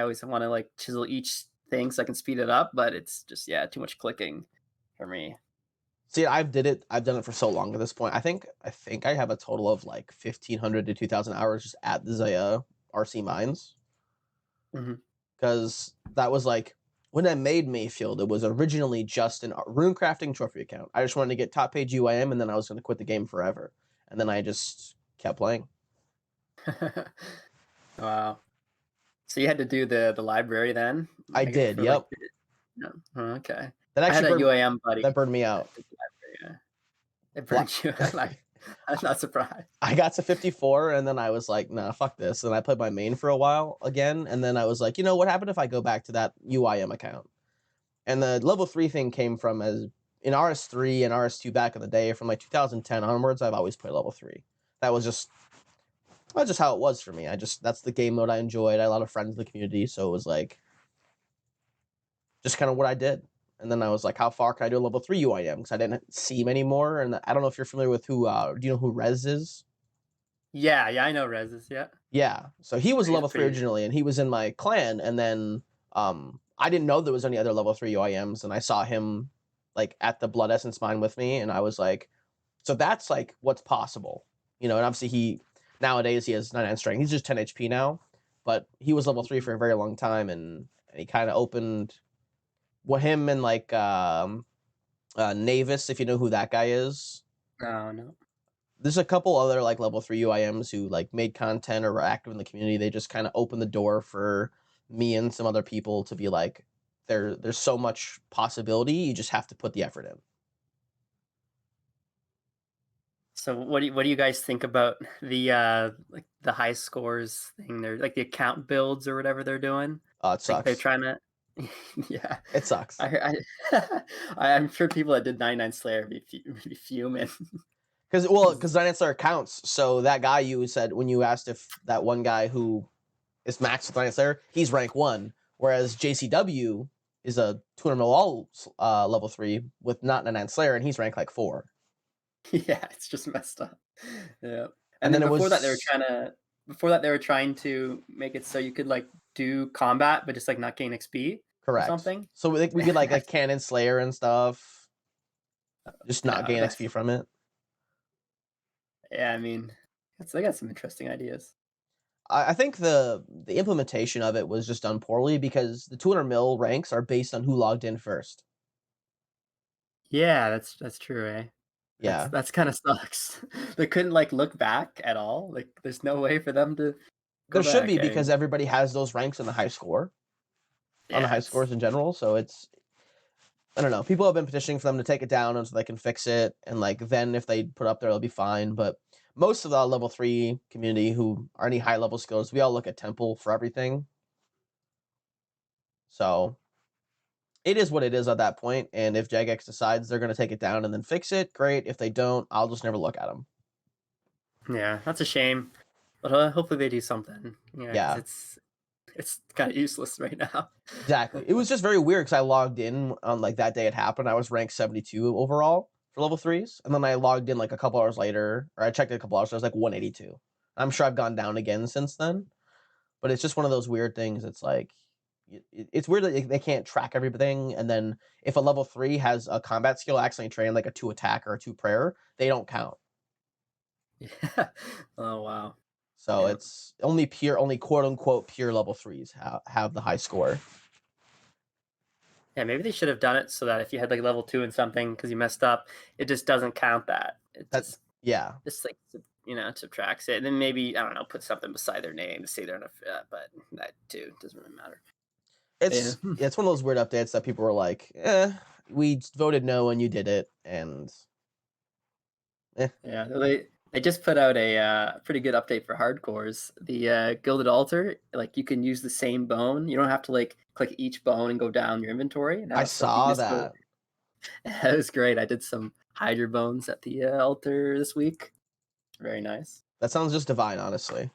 always want to like chisel each thing so I can speed it up, but it's just yeah, too much clicking for me. See, I've done it for so long at this point. I think I have a total of like 1,500 to 2,000 hours just at the Zaya RC mines. Mhm. Because that was like when I made Mayfield, it was originally just an rune crafting trophy account. I just wanted to get top page UIM, and then I was going to quit the game forever. And then I just kept playing. Wow. So you had to do the library then, I I guess did. for like Yep. no. Oh, okay. That I had actually a burned UAM buddy that burned me that out. did the library. Yeah. It Bla- burned you. Like I'm not surprised. I got to 54, and then I was like, nah, fuck this. And I played my main for a while again, and then I was like, what happened if I go back to that UIM account? And the level 3 thing came from as in RS3 and RS2 back in the day, from like 2010 onwards, I've always played level 3. That was just That's just how it was for me. That's the game mode I enjoyed. I had a lot of friends in the community, so it was like just kind of what I did. And then I was like, how far can I do a level 3 UIM? Because I didn't see him anymore. And I don't know if you're familiar with who. Do you know who Rez is? Yeah, yeah, I know Reses, yeah. Yeah. So he was He's level 3 pretty originally, and he was in my clan. And then I didn't know there was any other level 3 UIMs, and I saw him like at the Blood Essence mine with me, and I was like, so that's like what's possible, And obviously nowadays he has 99 strength. He's just 10 HP now, but he was level 3 mhm. for a very long time, and he kind of opened what him and like Navis, if you know who that guy is. No, no. There's a couple other like level 3 UIMs who like made content or were active in the community. They just kind of opened the door for me and some other people to be like, there's so much possibility. You just have to put the effort in. So what do you guys think about the like the high scores thing? They're like the account builds or whatever they're doing. It Like they're sucks. trying to yeah. It sucks. I'm sure people that did 99 Slayer be fuming. Because Dinosaur counts. So that guy you said when you asked if that one guy who is maxed with Dinosaur, he's rank 1, whereas JCW is a 200 mil all level 3 with not a 9 Slayer, and he's ranked like 4. Yeah, it's just messed up. Yeah. And And then then it was before that they were trying to make it so you could like do combat but just like not gain XP or correct. something. So we could like Cannon Slayer and stuff, just not Yeah, gain that's XP from it. yeah, I mean, they got some interesting ideas. I think the implementation of it was just done poorly because the 200 mil ranks are based on who logged in first. Yeah, that's true, eh? That's Yeah. kinda sucks. They couldn't, like, look back at all? Like, there's no way for them to There Go should back. be because everybody has those ranks in the high score on the Yeah, high scores in general. So it's I don't know. People have been petitioning for them to take it down so they can fix it, and like then if they put it up there, it'll be fine. But most of the level 3 community who are any high level skills, we all look at temple for everything. So it is what it is at that point. And if Jagex decides they're going to take it down and then fix it, great. If they don't, I'll just never look at them. yeah, that's a shame. But hopefully they do something. Yeah, because Yeah, it's kind of useless right now. exactly. It was just very weird because I logged in on like that day it happened. I was ranked 72 overall for level threes, and then I logged in like a couple hours later, or I checked it a couple hours. So I was like 182. I'm sure I've gone down again since then, but it's just one of those weird things. It's like it's weird that they can't track everything, and then if a level 3 has a combat skill accidentally trained like a 2 attack or a 2 prayer, they don't count. Yeah. Oh wow. So Yeah. it's only quote unquote pure level threes have the high score. Yeah, maybe they should have done it so that if you had like level 2 and something because you messed up, it just doesn't count that. It That yeah, just like subtracts it. And then maybe I don't know, put something beside their name to say they're in a but that too doesn't really matter. Yeah. it's one of those weird updates that people were like, we voted no and you did it, and eh, Yeah, they just put out a pretty good update for hardcores. The Gilded Altar, like you can use the same bone. You don't have to like click each bone and go down your inventory. I Now it's like you can saw just go. that. That was great. I did some Hydra bones at the altar this week. Very nice. That sounds just divine, honestly.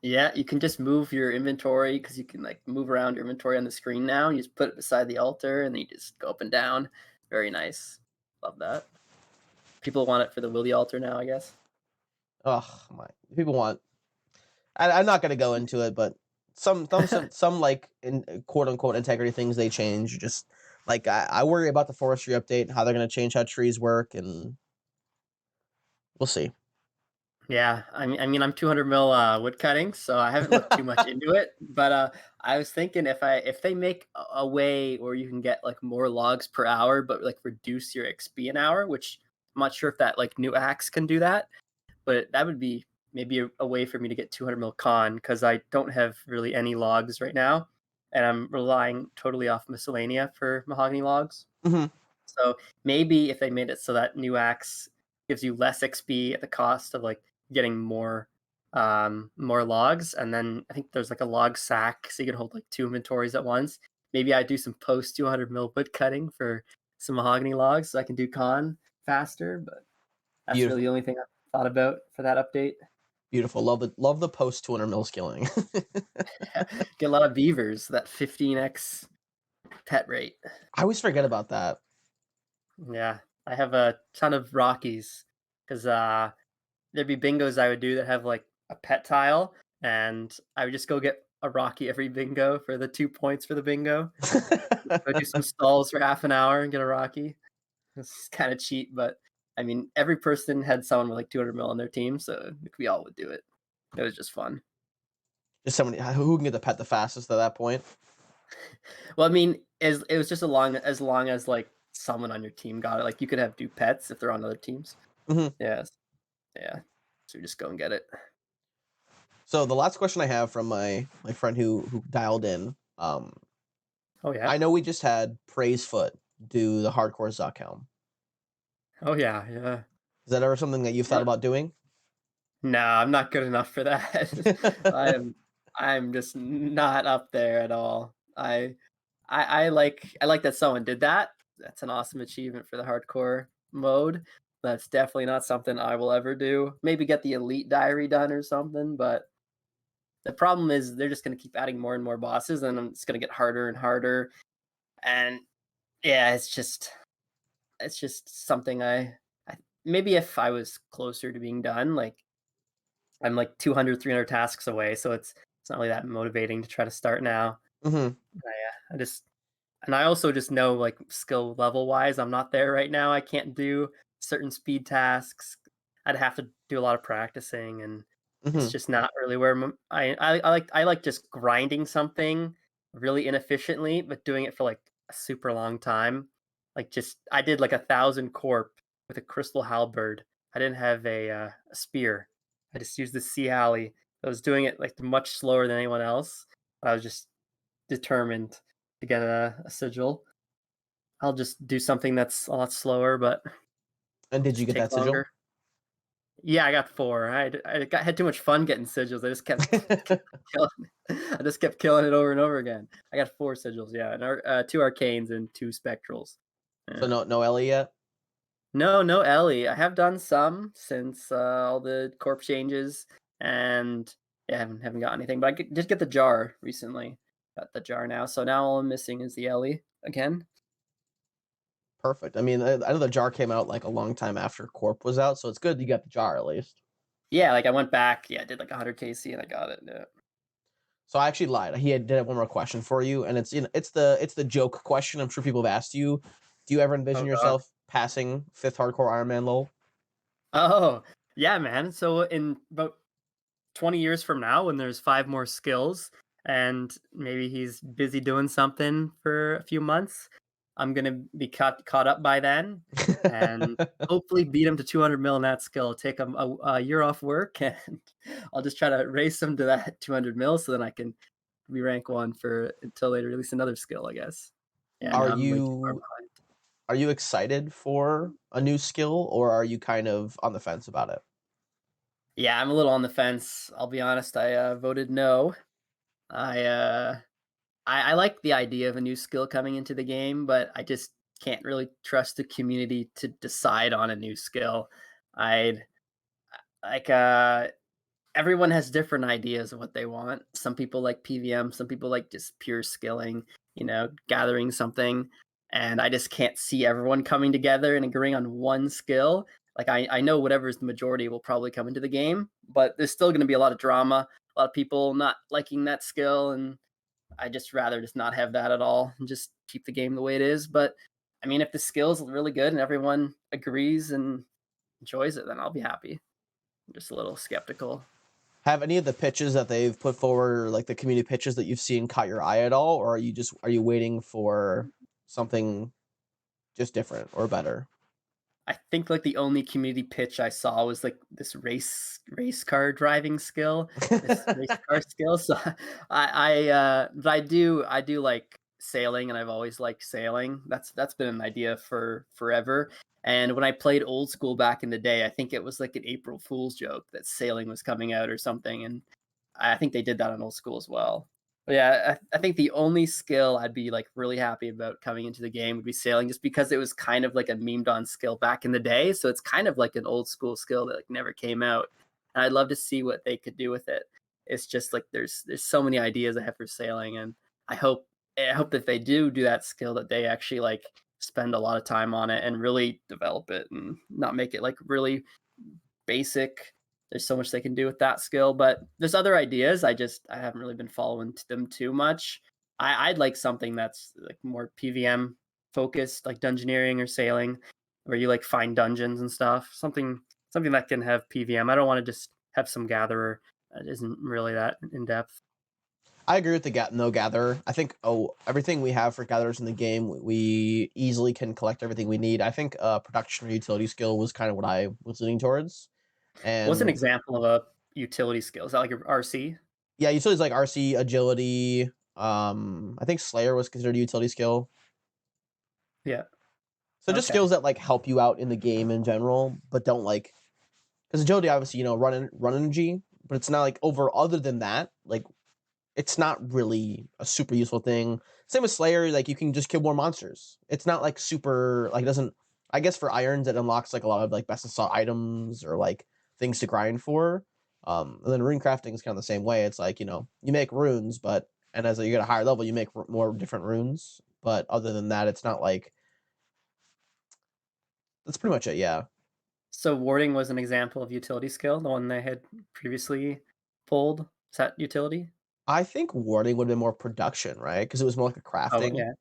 Yeah, you can just move your inventory because you can like move around your inventory on the screen now. You just put it beside the altar and then you just go up and down. Very nice. Love that. People want it for the Willy altar now, I guess. Oh my, people want. I'm not gonna go into it, but some like in quote unquote integrity things they change. Just like I worry about the forestry update, how they're gonna change how trees work, and we'll see. Yeah, I mean, I'm 200 mil wood cutting, so I haven't looked too much into it. But I was thinking if they make a way where you can get like more logs per hour, but like reduce your XP an hour, which I'm not sure if that like new axe can do that, but that would be maybe a way for me to get 200 mil con because I don't have really any logs right now, and I'm relying totally off miscellanea for mahogany logs. Hmm. So maybe if they made it so that new axe gives you less XP at the cost of like getting more logs, and then I think there's like a log sack so you can hold like two inventories at once. Maybe I do some post 200 mil wood cutting for some mahogany logs so I can do con faster, but that's really the Beautiful, only thing I thought about for that update. beautiful. Love the post 200 mil skilling. Get a lot of beavers, that 15x pet rate. I always forget about that. Yeah, I have a ton of Rockies because there'd be bingos I would do that have like a pet tile, and I would just go get a Rocky every bingo for the 2 points for the bingo. Go do some stalls for half an hour and get a Rocky. It's kind of cheap, but I mean, every person had someone with like 200 mil on their team, so we all would do it. It was just fun. Just somebody who can get the pet the fastest at that point. Well, I mean, as it was just as long as like someone on your team got it. Like you could have do pets if they're on other teams. Hmm. Yes, yeah. So you just go and get it. So the last question I have from my friend who dialed in. Oh yeah. I know we just had Praise Foot do the hardcore Zuck helm. Oh yeah. Yeah. Is that ever something that you've thought What? about doing? No, I'm not good enough for that. I am I'm just not up there at all. I like that someone did that. That's an awesome achievement for the hardcore mode. That's definitely not something I will ever do. Maybe get the elite diary done or something, but the problem is they're just going to keep adding more and more bosses and it's going to get harder and harder. And yeah, it's just something I maybe if I was closer to being done, like I'm like 200, 300 tasks away, so it's not really that motivating to try to start now. Hmm. Yeah, and I also just know like skill level wise, I'm not there right now. I can't do certain speed tasks. I'd have to do a lot of practicing, and it's Hmm. just not really where I like just grinding something really inefficiently, but doing it for like a super long time. Like just I did like 1,000 corp with a crystal halberd. I didn't have a spear. I just used the sea alley I was doing it like much slower than anyone else. I was just determined to get a sigil. I'll just do something that's a lot slower, but And did you just get take that sigil? longer. Yeah, I got 4. Had too much fun getting sigils. I just kept killing I just kept killing it over and over again. I got 4 sigils, yeah, and 2 arcanes and 2 spectrals. So Yeah. no Ellie yet? No, no Ellie. I have done some since, all the corp changes, and yeah, haven't got anything, but did get the jar recently. Got the jar now, so now all I'm missing is the Ellie again. Perfect. I mean, I know the jar came out like a long time after Corp was out, so it's good you got the jar at least. Yeah, like, I went back, yeah, I did, like, 100 KC and I got it, yeah. So I actually lied. Did have one more question for you, and it's the joke question. I'm sure people have asked you. Do you ever envision Oh god. yourself passing fifth hardcore Iron Man lol? Oh, yeah, man. So in about 20 years from now, when there's 5 more skills and maybe he's busy doing something for a few months, I'm gonna be caught up by then and hopefully beat him to 200 mil in that skill. Take him a year off work, and I'll just try to race him to that 200 mil so then I can be rank 1 for until they release another skill, I guess. Yeah, no, Are I'm way too far you behind. are you excited for a new skill, or are you kind of on the fence about it? Yeah, I'm a little on the fence. I'll be honest. I voted no. I uh I like the idea of a new skill coming into the game, but I just can't really trust the community to decide on a new skill. I'd like everyone has different ideas of what they want. Some people like PVM, some people like just pure skilling, gathering something. And I just can't see everyone coming together and agreeing on one skill. Like I know whatever is the majority will probably come into the game, but there's still going to be a lot of drama, a lot of people not liking that skill, and I just rather just not have that at all and just keep the game the way it is. But I mean, if the skill's really good and everyone agrees and enjoys it, then I'll be happy. I'm just a little skeptical. Have any of the pitches that they've put forward, or like the community pitches that you've seen, caught your eye at all, or are you waiting for something just different or better? I think like the only community pitch I saw was like this race car driving skill, this race car skill. So but I do like sailing, and I've always liked sailing. That's been an idea for forever. And when I played old school back in the day, I think it was like an April Fool's joke that sailing was coming out or something, and I think they did that on old school as well. But yeah, I think the only skill I'd be like really happy about coming into the game would be sailing, just because it was kind of like a memed on skill back in the day. So it's kind of like an old school skill that like never came out. And I'd love to see what they could do with it. It's just like there's so many ideas I have for sailing, and I hope I hope that they do that skill that they actually like spend a lot of time on it and really develop it and not make it like really basic. There's so much they can do with that skill, but there's other ideas. I haven't really been following them too much. I'd like something that's like more PVM focused, like dungeoneering or sailing, where you like find dungeons and stuff. Something that can have PVM. I don't want to just have some gatherer that isn't really that in depth. I agree with the no gatherer. I think everything we have for gatherers in the game, we easily can collect everything we need. I think production or utility skill was kind of what I was leaning towards, What's an and example of a utility skill? Is that like a RC? yeah, utilities like RC, agility. I think Slayer was considered a utility skill. Yeah. So just Okay. skills that like help you out in the game in general, but don't like because agility obviously run energy, but it's not like over other than that like it's not really a super useful thing. Same with Slayer, like you can just kill more monsters. It's not like super like it doesn't. I guess for irons it unlocks like a lot of like best in slot items or like things to grind for. And then rune crafting is kind of the same way. It's like you make runes, but and as you get a higher level, you make more different runes. But other than that, it's not like that's pretty much it. Yeah, So warding was an example of utility skill, the one they had previously pulled. Is that utility? I think warding would have been more production, right? Because it was more like a Oh, crafting. yeah.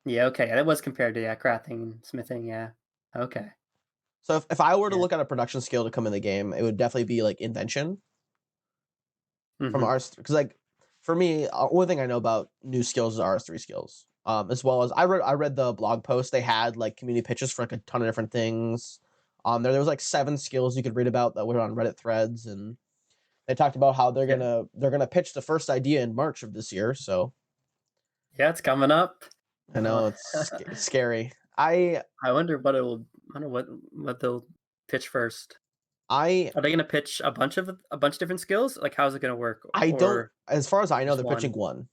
Yeah, okay. That was compared to, yeah, crafting and smithing, yeah. Okay. So if I were to Yeah. look at a production skill to come in the game, it would definitely be like invention from Mhm. RS because like for me, one thing I know about new skills is RS3 skills. As well as I read the blog post they had like community pitches for like a ton of different things. There was like 7 skills you could read about that were on Reddit threads, and They talked about how Yeah. they're gonna pitch the first idea in March of this year, so Yeah, it's coming up. I Uh, know it's scary. I I wonder what it'll. I wonder what they'll pitch first. I Are they gonna pitch a bunch of different skills? Like, how's it gonna work? I don't, Or as far as I know, just they're pitching one?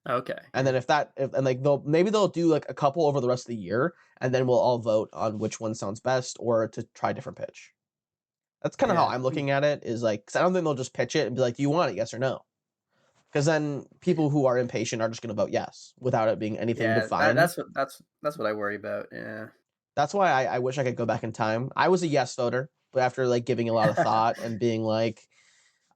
one. Okay, And then if and like they'll do like a couple over the rest of the year, and then we'll all vote on which one sounds best or to try a different pitch. That's kind of how yeah, I'm looking at it. Is like, 'cause I don't think they'll just pitch it and be like, "Do you want it? Yes or no?" Because then people who are impatient are just going to vote yes without it being anything yeah. defined. That's what I worry about. Yeah. That's why I wish I could go back in time. I was a yes voter, but after like giving a lot of thought and being like,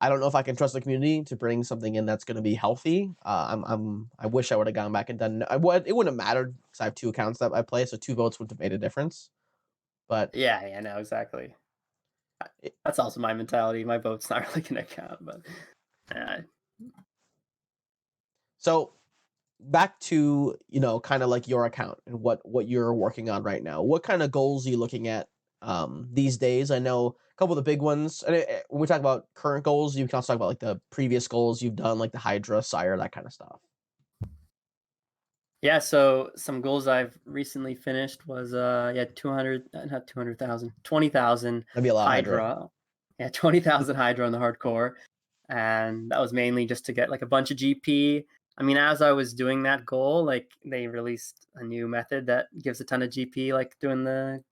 I don't know if I can trust the community to bring something in that's going to be healthy. I wish I would have gone back and done. It wouldn't have mattered because I have two accounts that I play, so two votes would have made a difference. But Yeah, yeah, no, exactly. it, That's also my mentality. My vote's not really gonna count, but yeah, so back to, kind of like your account and what you're working on right now. What kind of goals are you looking at these days? I know a couple of the big ones. And when we talk about current goals, you can also talk about like the previous goals you've done, like the Hydra, Sire, that kind of stuff. yeah. So some goals I've recently finished was yeah 200, not 200,000, 20,000 That'd be a lot of Hydra. Hydra, yeah 20,000 Hydra on the hardcore, and that was mainly just to get like a bunch of GP. I mean, as I was doing that goal, like they released a new method that gives a ton of GP, like doing the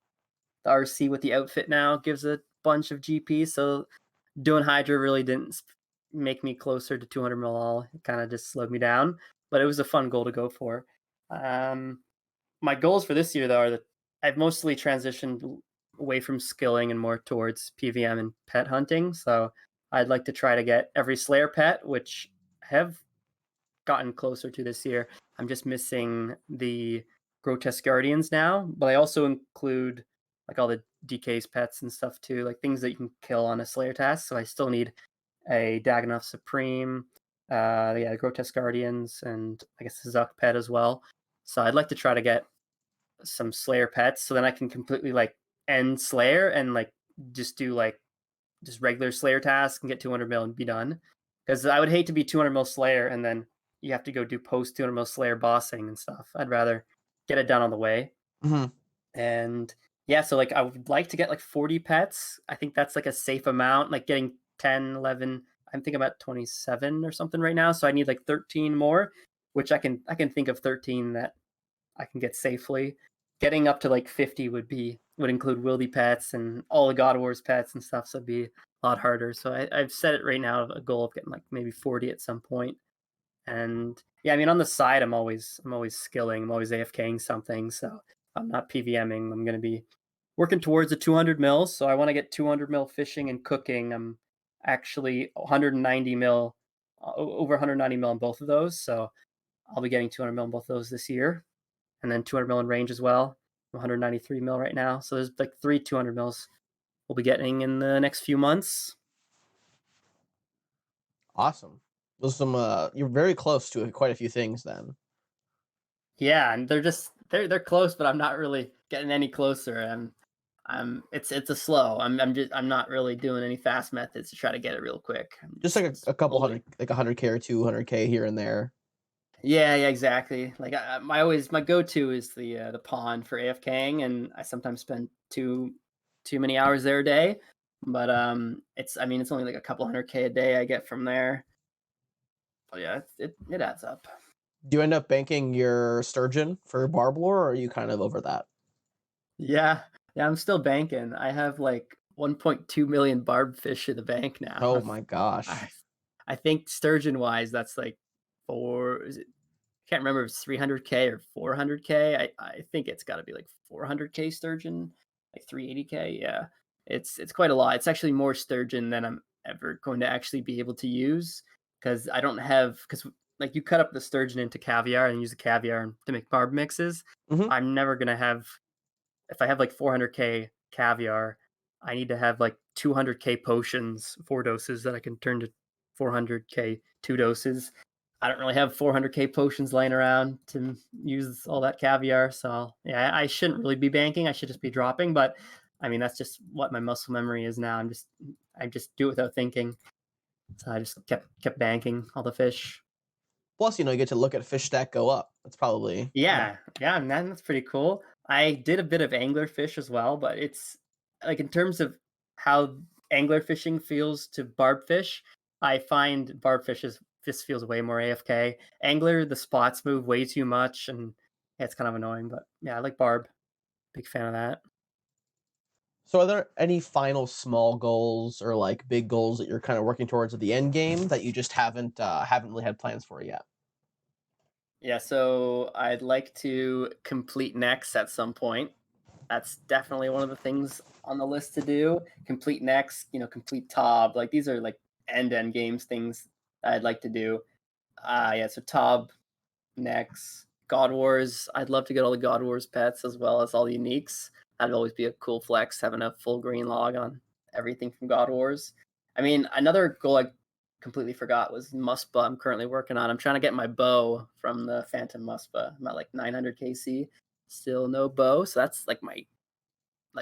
RC with the outfit now gives a bunch of GP. So doing Hydra really didn't make me closer to 200 mil all. It kind of just slowed me down, but it was a fun goal to go for. Um, my goals for this year, though, are that I've mostly transitioned away from skilling and more towards PVM and pet hunting. So I'd like to try to get every Slayer pet, which I have gotten closer to this year. I'm just missing the grotesque guardians now, but I also include like all the DK's pets and stuff too, like things that you can kill on a Slayer task. So I still need a Dagannoth Supreme, yeah, the grotesque guardians, and I guess the Zuck pet as well. So I'd like to try to get some Slayer pets, so then I can completely like end Slayer and like just do like just regular Slayer tasks and get 200 mil and be done. Because I would hate to be 200 mil Slayer and then you have to go do post 200 mil Slayer bossing and stuff. I'd rather get it done on the way. Hmm. And yeah, so like I would like to get like 40 pets. I think that's like a safe amount. Like getting 10, 11. I'm thinking about 27 or something right now. So I need like 13 more, which I can think of 13 that I can get safely. Getting up to like 50 would include wildy pets and all the God Wars pets and stuff, so it'd be a lot harder. So I've set it right now a goal of getting like maybe 40 at some point. And yeah, I mean on the side I'm always skilling, I'm always AFKing something. So I'm not PVMing. I'm gonna be working towards the 200 mils. So I want to get 200 mil fishing and cooking. I'm actually 190 mil, over 190 mil in both of those. So I'll be getting 200 mil in both of those this year, and then 200 mil in range as well. 193 mil right now. So there's like three 200 mils we'll be getting in the next few months. Awesome. Those some you're very close to quite a few things then. Yeah, and they're close, but I'm not really getting any closer. It's a slow. I'm not really doing any fast methods to try to get it real quick. I'm Just just like a couple slowly. hundred, like 100K or 200K here and there. Yeah, yeah, exactly. Like my go-to is the pond for AFKing, and I sometimes spend too many hours there a day. But it's I mean it's only like a couple hundred K a day I get from there. But yeah, it adds up. Do you end up banking your sturgeon for barb lore, or are you kind of over that? Yeah, yeah, I'm still banking. I have like 1.2 million barb fish in the bank Oh now. my I gosh. I think sturgeon wise, that's like four. Is it? I can't remember if it's 300K or 400K. I think it's got to be like 400K sturgeon, like 380K. Yeah, it's quite a lot. It's actually more sturgeon than I'm ever going to actually be able to use because I don't have because like you cut up the sturgeon into caviar and use the caviar to make barb mixes. Hmm. I'm never gonna have if I have like 400K caviar, I need to have like 200K potions, 4 doses that I can turn to 400K 2 doses. I don't really have 400K potions laying around to use all that caviar. So yeah, I shouldn't really be banking. I should just be dropping. But I mean, that's just what my muscle memory is now. I just do it without thinking. So I just kept banking all the fish. Plus, you get to look at fish stack go up. That's probably, Yeah, yeah, man, that's pretty cool. I did a bit of anglerfish as well, but it's like in terms of how angler fishing feels to barb fish, I find barb fish is just feels way more AFK. Angler, the spots move way too much, and yeah, it's kind of annoying. But yeah, I like barb. Big fan of that. So are there any final small goals or like big goals that you're kind of working towards at the end game that you just haven't really had plans for yet? Yeah, so I'd like to complete next at some point. That's definitely one of the things on the list to do. Complete next, complete Tob. Like these are like end games things I'd like to do. Yeah, so Tob next. God Wars. I'd love to get all the God Wars pets as well as all the uniques. That'd always be a cool flex having a full green log on everything from God Wars. I mean, another goal I completely forgot was Muspa. I'm currently working on. I'm trying to get my bow from the Phantom Muspa. I'm at like 900 KC. Still no bow, so that's like my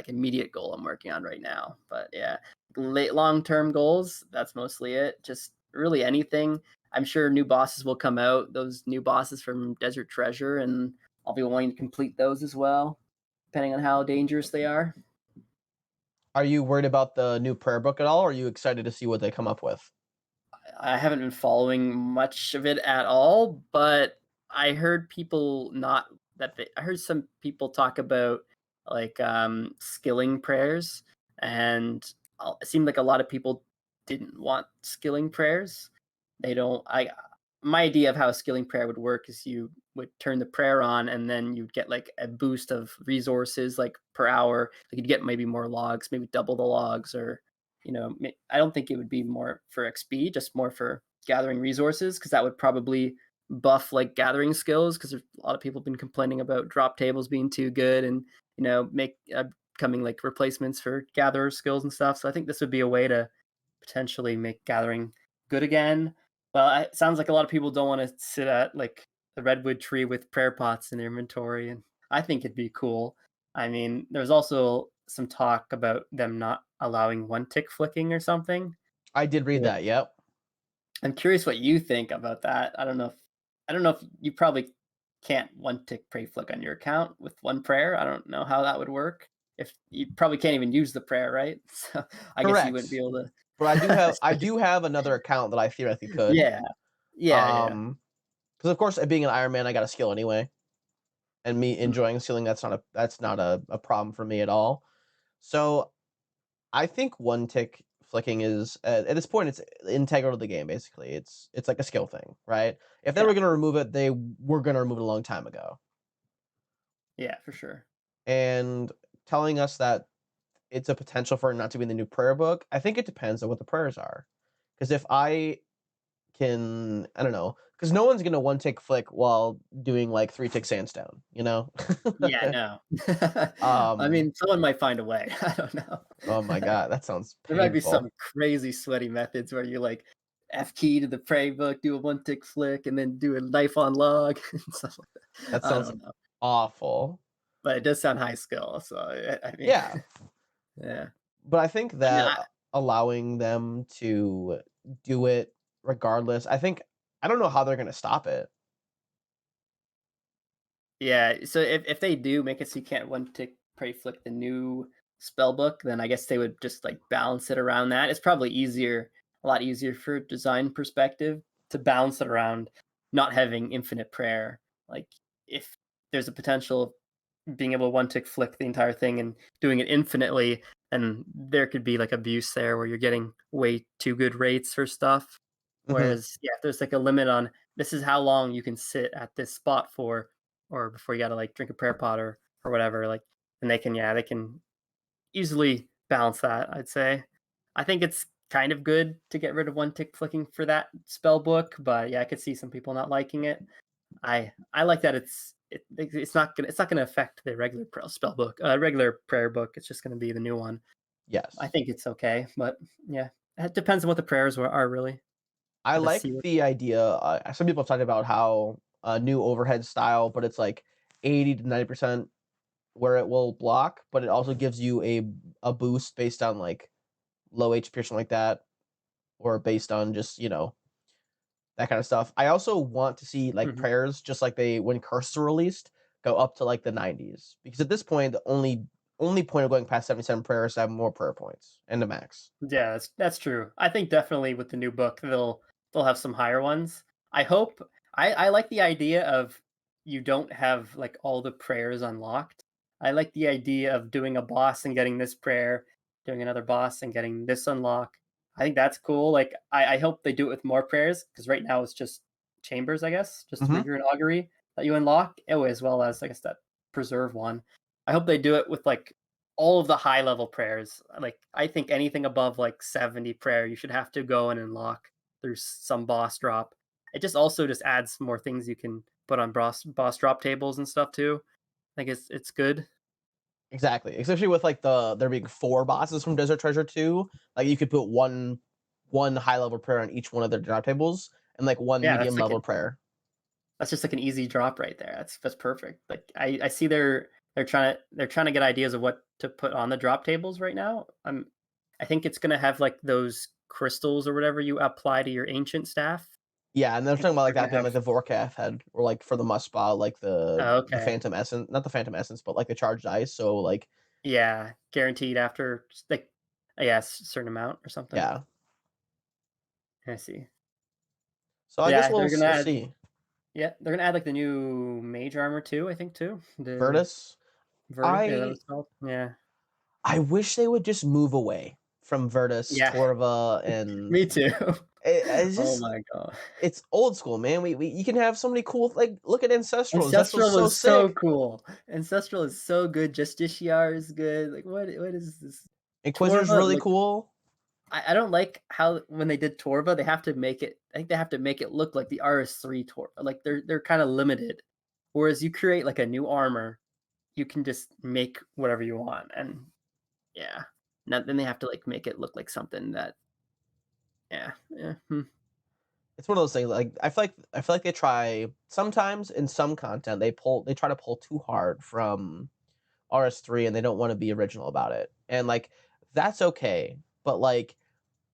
immediate goal I'm working on right now. But yeah, late long term goals, that's mostly it. Just really anything. I'm sure new bosses will come out, those new bosses from Desert Treasure, and I'll be wanting to complete those as well, depending on how dangerous they are. Are you worried about the new prayer book at all, or are you excited to see what they come up with? I haven't been following much of it at all, but I heard people not I heard some people talk about like skilling prayers, and it seemed like a lot of people didn't want skilling prayers. They don't. I My idea of how a skilling prayer would work is you would turn the prayer on, and then you'd get like a boost of resources like per hour. Like you'd get maybe more logs, maybe double the logs, or I don't think it would be more for XP, just more for gathering resources, because that would probably buff like gathering skills, because a lot of people have been complaining about drop tables being too good, and make coming like replacements for gatherer skills and stuff. So I think this would be a way to potentially make gathering good again. Well, it sounds like a lot of people don't want to sit at like the redwood tree with prayer pots in their inventory, and I think it'd be cool. I mean, there's also some talk about them not allowing one tick flicking or something. I did read Which that. Yep. I'm curious what you think about that. I don't know if you probably can't one tick pray flick on your account with one prayer. I don't know how that would work. If you probably can't even use the prayer, right? So I guess you wouldn't be Correct. able to. But I do have another account that I theoretically could. Yeah, yeah, yeah, Because of course, being an Iron Man, I got a skill anyway, and me mm, enjoying skilling, that's not a problem for me at all. So I think one tick flicking is at this point it's integral to the game. Basically, it's like a skill thing, right? If they yeah, were gonna remove it, they were gonna remove it a long time ago. yeah, for sure. And telling us that it's a potential for it not to be in the new prayer book, I think it depends on what the prayers are. Because if I don't know, because no one's gonna one tick flick while doing like three tick sandstone, you know? Yeah, no. I um, mean, someone might find a way. I don't know. oh my god, that sounds There might be painful. some crazy sweaty methods where you like F key to the prey book, do a one tick flick, and then do a knife on log and stuff like that. That I sounds don't know, awful. but it does sound high skill. So I mean, Yeah, yeah. but I think I mean, that allowing them to do it regardless, I don't know how they're gonna stop it. yeah. So if they do make it so you can't one tick prey flick the new spell book, then I guess they would just like balance it around that. It's probably a lot easier for a design perspective to balance it around not having infinite prayer. Like if there's a potential of being able to one tick flick the entire thing and doing it infinitely, and there could be like abuse there where you're getting way too good rates for stuff. Mhm, Whereas, yeah, if there's like a limit on this is how long you can sit at this spot for, or before you got to like drink a prayer pot or whatever, like, and they can easily balance that. I'd say. I think it's kind of good to get rid of one tick flicking for that spell book, but yeah, I could see some people not liking it. I like that it's not gonna affect the regular spell book, regular prayer book. It's just gonna be the new one. I yes. think it's okay, but yeah, it depends on what the prayers are really. I Gotta like see what. the idea, some people have talked about how a new overhead style, but it's like 80 to 90% where it will block, but it also gives you a boost based on, like, low HP or something like that, or based on just, that kind of stuff. I also want to see like Mhm. prayers, just like they when curses were released, go up to like the 90s. Because at this point, the only point of going past 77 prayers is to have more prayer points and the max. Yeah, that's true. I think definitely with the new book, they'll have some higher ones. I hope I like the idea of you don't have like all the prayers unlocked. I like the idea of doing a boss and getting this prayer, doing another boss and getting this unlock. I think that's cool. Like I hope they do it with more prayers because right now it's just chambers, I guess, just Hmm. Rigor and Augury that you unlock. Oh, as well as I guess that preserve one. I hope they do it with like all of the high level prayers. Like I think anything above like 70 prayer, you should have to go and unlock through some boss drop. It just also just adds more things you can put on boss drop tables and stuff too. I think it's good. Exactly. Especially with like there being four bosses from Desert Treasure 2. Like you could put one high level prayer on each one of their drop tables and like one Yeah, medium level prayer. that's just like an easy drop right there. That's perfect. Like I see they're trying to get ideas of what to put on the drop tables right now. I think it's gonna have like those crystals or whatever you apply to your ancient staff. Yeah, and they're I think talking about like they're that gonna being like have. the Vorkath head, or like for the must spot, like Oh, the okay. Phantom Essence, not the Phantom Essence, but like the charged ice. So like, Yeah, guaranteed after like yes, certain amount or something. yeah. I see. So I guess Yeah, they're gonna we'll add. see. Yeah, they're gonna add like the new mage armor too. I think too. The Virtus. Verta. Yeah, that I was called. Yeah. I wish they would just move away from Virtus, Yeah. Torva, and Me too. it's Oh just my god. it's old school, man. We you can have so many cool like look at Ancestral. Ancestral's Ancestral so was so sick. cool. Ancestral is so good. Justiciar is good. Like what is this? Inquisitor's Torva, really like cool. I don't like how when they did Torva, they have to make it. I think they have to make it look like the RS3 Torva. Like they're kind of limited. Whereas you create like a new armor, you can just make whatever you want, and yeah. Now then they have to like make it look like something that yeah yeah It's one of those things. Like I feel like they try sometimes in some content they try to pull too hard from RS3 and they don't want to be original about it. And like that's okay. But like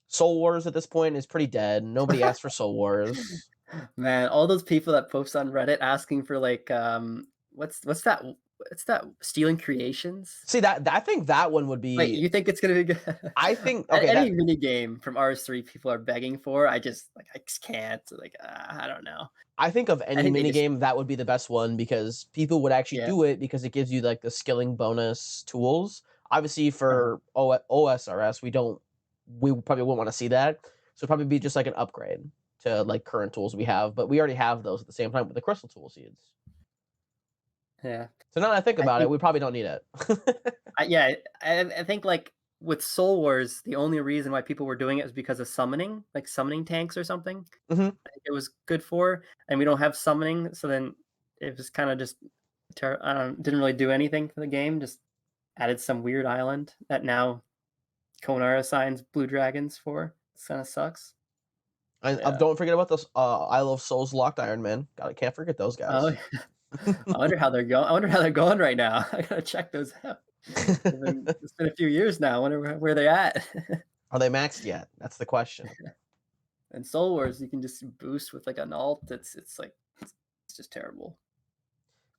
Soul Wars at this point is pretty dead. Nobody asked for Soul Wars. Man, all those people that post on Reddit asking for like what's that stealing creations? See that I think that one would Like be you think it's gonna be good? I think okay, Any that mini game from RS3 people are begging for. I just can't. Like I don't know. I think of I any think they mini just game that would be the best one because people would actually yeah. do it because it gives you like the skilling bonus tools. Obviously Uh-huh. for OSRS we probably wouldn't want to see that. So it'd probably be just like an upgrade to like current tools we have, but we already have those at the same time with the crystal tool seeds. Yeah. So now that I think I about it, think we probably don't need it. yeah, I think like with Soul Wars, the only reason why people were doing it was because of summoning, like summoning tanks or something. Hmm. I think it was good for, and we don't have summoning, so then it was kind of just didn't really do anything for the game. Just added some weird island that now Konar assigns blue dragons for. It kind of sucks. I Yeah. don't forget about those I Love Souls locked Iron Man. God, I can't forget those Oh, guys. I wonder how they're going. I wonder how they're going right now. I gotta check those out. It's been a few years now. I wonder where they're at. Are they maxed yet? That's the question. And Soul Wars, you can just boost with like an alt. It's like it's just terrible.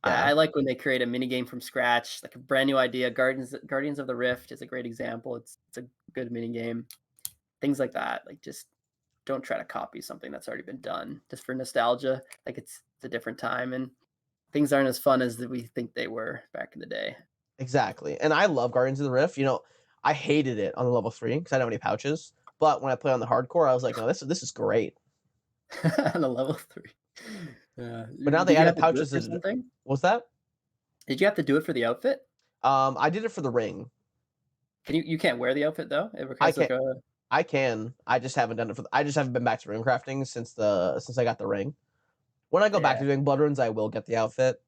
Yeah, I like when they create a mini game from scratch, like a brand new idea. Guardians of the Rift is a great example. It's a good mini game. Things like that. Like just don't try to copy something that's already been done just for nostalgia. Like it's a different time and things aren't as fun as we think they were back in the day. exactly. And I love Guardians of the Rift. I hated it on the level 3 because I didn't have any pouches. But when I play on the hardcore, I was like, no, this is great. On a level 3. Yeah. But now they Did you added have to do it pouches. for something? What's that? Did you have to do it for the outfit? I did it for the ring. You can't wear the outfit though? It I requires can like a I can. I just haven't done it I just haven't been back to rune crafting since I got the ring. When I go back yeah. to doing blood runes, I will get the outfit.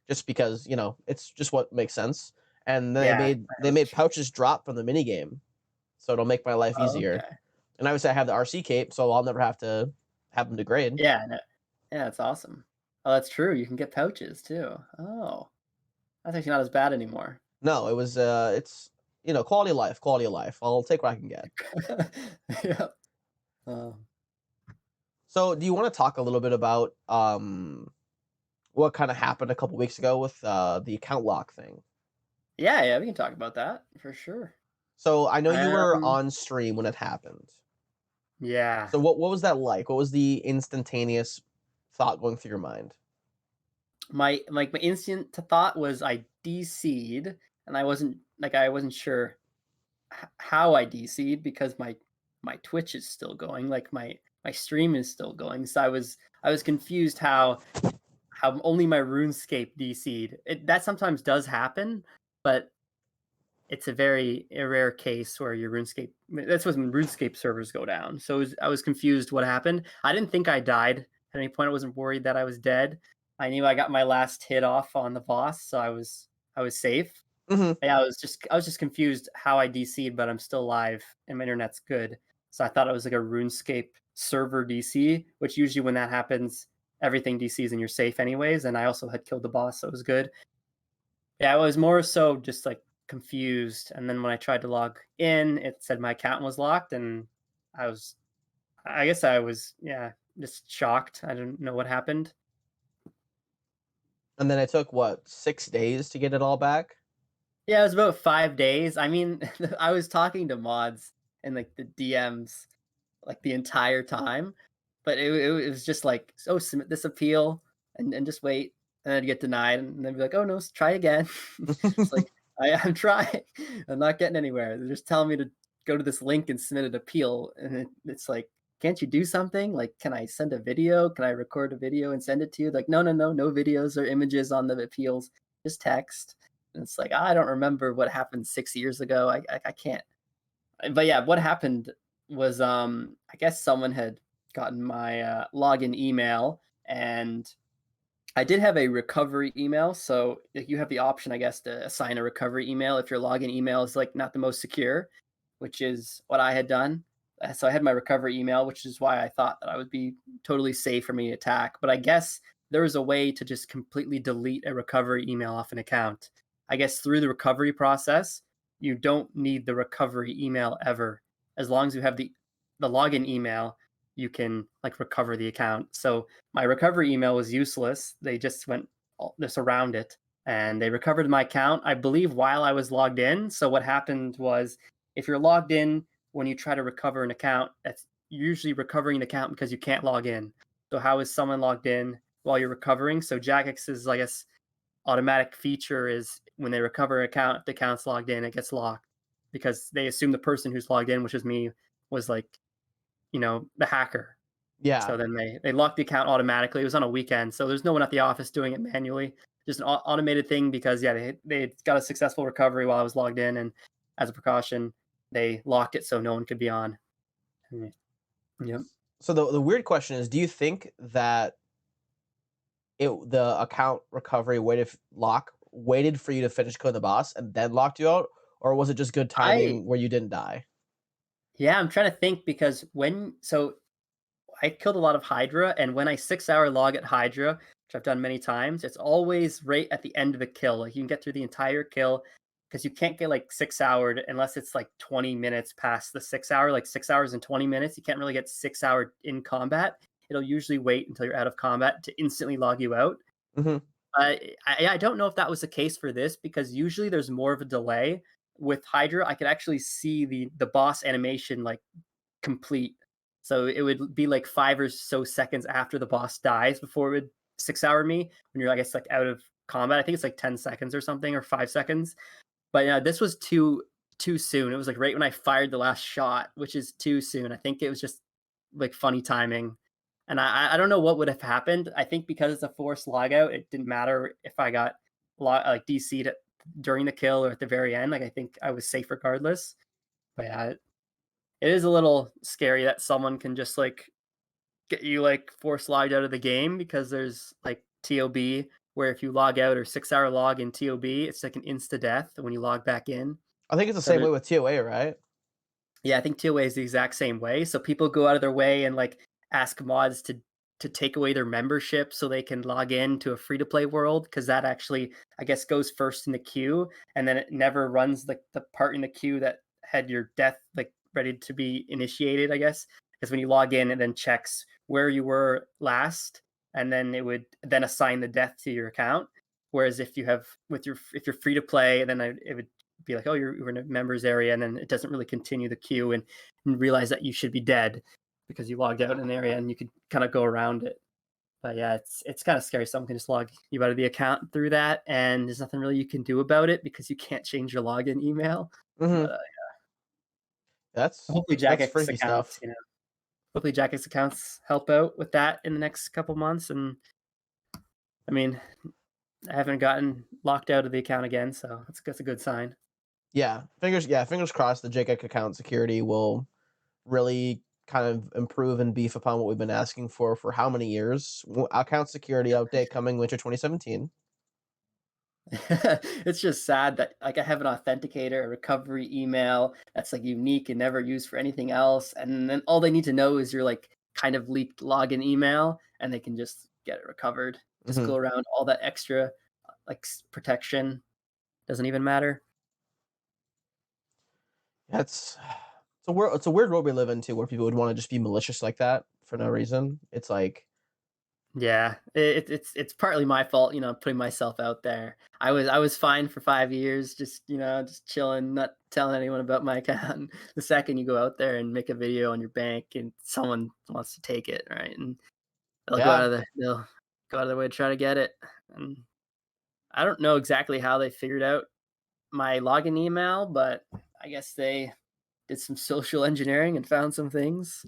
Just because it's just what makes sense. And then Yeah. I they know made pouches drop from the mini game, so it'll make my life Oh, easier. okay. And obviously, I have the RC cape, so I'll never have to have them degrade. Yeah, no yeah, that's awesome. Oh, that's true, you can get pouches too. Oh, that's actually not as bad anymore. No, it's quality of life, quality of life. I'll take what I can get. Yeah. Uh, So, do you want to talk a little bit about what kind of happened a couple weeks ago with the account lock thing? yeah, yeah, we can talk about that for sure. So, I know you were Um, on stream when it happened. yeah, So, what was that like? What was the instantaneous thought going through your mind? my instant thought was I DC'd, and I wasn't sure how I DC'd because my Twitch is still going, like my stream is still going. So I was confused how only my RuneScape DC'd. That sometimes does happen, but it's a rare case where your RuneScape. That's when RuneScape servers go down. So I was confused what happened. I didn't think I died at any point. I wasn't worried that I was dead. I knew I got my last hit off on the boss, so I was safe. Hmm. Yeah, I was just confused how I DC'd, but I'm still live and my internet's good. So I thought it was like a RuneScape server DC, which usually when that happens, everything DCs and you're safe anyways. And I also had killed the boss, so it was good. Yeah, I was more so just like confused. And then when I tried to log in, it said my account was locked, and I was, I guess I was, yeah, just shocked. I didn't know what happened. And then it took what, 6 days to get it all back? Yeah, it was about 5 days. I mean, I was talking to mods and like the DMs like the entire time, but it was just like, oh, submit this appeal and just wait, and then get denied, and then be like, oh no, try again. It's like I'm trying, I'm not getting anywhere. They're just telling me to go to this link and submit an appeal, and it's like, can't you do something? Like, can I send a video? Can I record a video and send it to you? Like, no, no, no, no videos or images on the appeals, just text. And it's like, I don't remember what happened 6 years ago. I can't. But yeah, what happened was I guess someone had gotten my login email, and I did have a recovery email. So like, you have the option, I guess, to assign a recovery email if your login email is like not the most secure, which is what I had done. So I had my recovery email, which is why I thought that I would be totally safe from any attack. But I guess there was a way to just completely delete a recovery email off an account. I guess through the recovery process, you don't need the recovery email ever. As long as you have the login email, you can like recover the account. So my recovery email was useless. They just went this around it, and they recovered my account, I believe, while I was logged in. So what happened was, if you're logged in when you try to recover an account, that's usually recovering an account because you can't log in. So how is someone logged in while you're recovering? So Jagex's, I guess, automatic feature is when they recover an account, if the account's logged in, it gets locked because they assume the person who's logged in, which is me, was like, the hacker. Yeah. So then they locked the account automatically. It was on a weekend, so there's no one at the office doing it manually. Just an automated thing because yeah, they got a successful recovery while I was logged in, and as a precaution, they locked it so no one could be on. Mm, yep. So the weird question is, do you think that the account recovery waited for you to finish killing the boss and then locked you out, or was it just good I timing where you didn't die? Yeah, I'm trying to think because I killed a lot of Hydra, and when I 6 hour log at Hydra, which I've done many times, it's always right at the end of the kill. Like you can get through the entire kill because you can't get like 6 houred unless it's like 20 minutes past the 6 hour, like 6 hours and 20 minutes. You can't really get 6 hour in combat. It'll usually wait until you're out of combat to instantly log you out. Hmm. I don't know if that was the case for this because usually there's more of a delay. With Hydra, I could actually see the boss animation like complete. So it would be like 5 or so seconds after the boss dies before it would 6 hour me when you're, I guess, like out of combat. I think it's like 10 seconds or something or 5 seconds. But yeah, this was too soon. It was like right when I fired the last shot, which is too soon. I think it was just like funny timing. And I don't know what would have happened. I think because it's a forced logout, it didn't matter if I got like DC'd during the kill or at the very end. Like I think I was safe regardless. But yeah, it is a little scary that someone can just like get you like force logged out of the game because there's like TOB where if you log out or 6 hour log in TOB, it's like an insta death when you log back in. I think it's the So same there, way with TOA, right? yeah, I think TOA is the exact same way. So people go out of their way and like ask mods to take away their membership so they can log in to a free to play world because that actually, I guess, goes first in the queue, and then it never runs the part in the queue that had your death like ready to be initiated, I guess. because when you log in, it then checks where you were last, and then it would then assign the death to your account. Whereas if you have with your if you're free to play, then it would be like, oh, you're in a members area, and then it doesn't really continue the queue and realize that you should be dead because you logged out in an area, and you could kind of go around it. But yeah, it's kind of scary. Someone can just log you out of the account through that, and there's nothing really you can do about it because you can't change your login email. Mhm. But That's hopefully that's Jagex freaky accounts, stuff. hopefully Jagex accounts help out with that in the next couple months. And I mean, I haven't gotten locked out of the account again, so that's a good sign. Fingers crossed the JGEC account security will really kind of improve and beef upon what we've been asking for how many years? Account security update coming winter 2017. It's just sad that like I have an authenticator, a recovery email that's like unique and never used for anything else, and then all they need to know is your like kind of leaked login email, and they can just get it recovered. Just Mhm. go around all that extra like protection doesn't even matter. That's it's a weird world we live into where people would wanna just be malicious like that for no reason. It's like, Yeah, it's partly my fault, putting myself out there. I was fine for 5 years, just just chilling, not telling anyone about my account. The second you go out there and make a video on your bank, and someone wants to take it, right, and yeah, they'll go out of their way to try to get it. And I don't know exactly how they figured out my login email, but I guess they did some social engineering and found some things.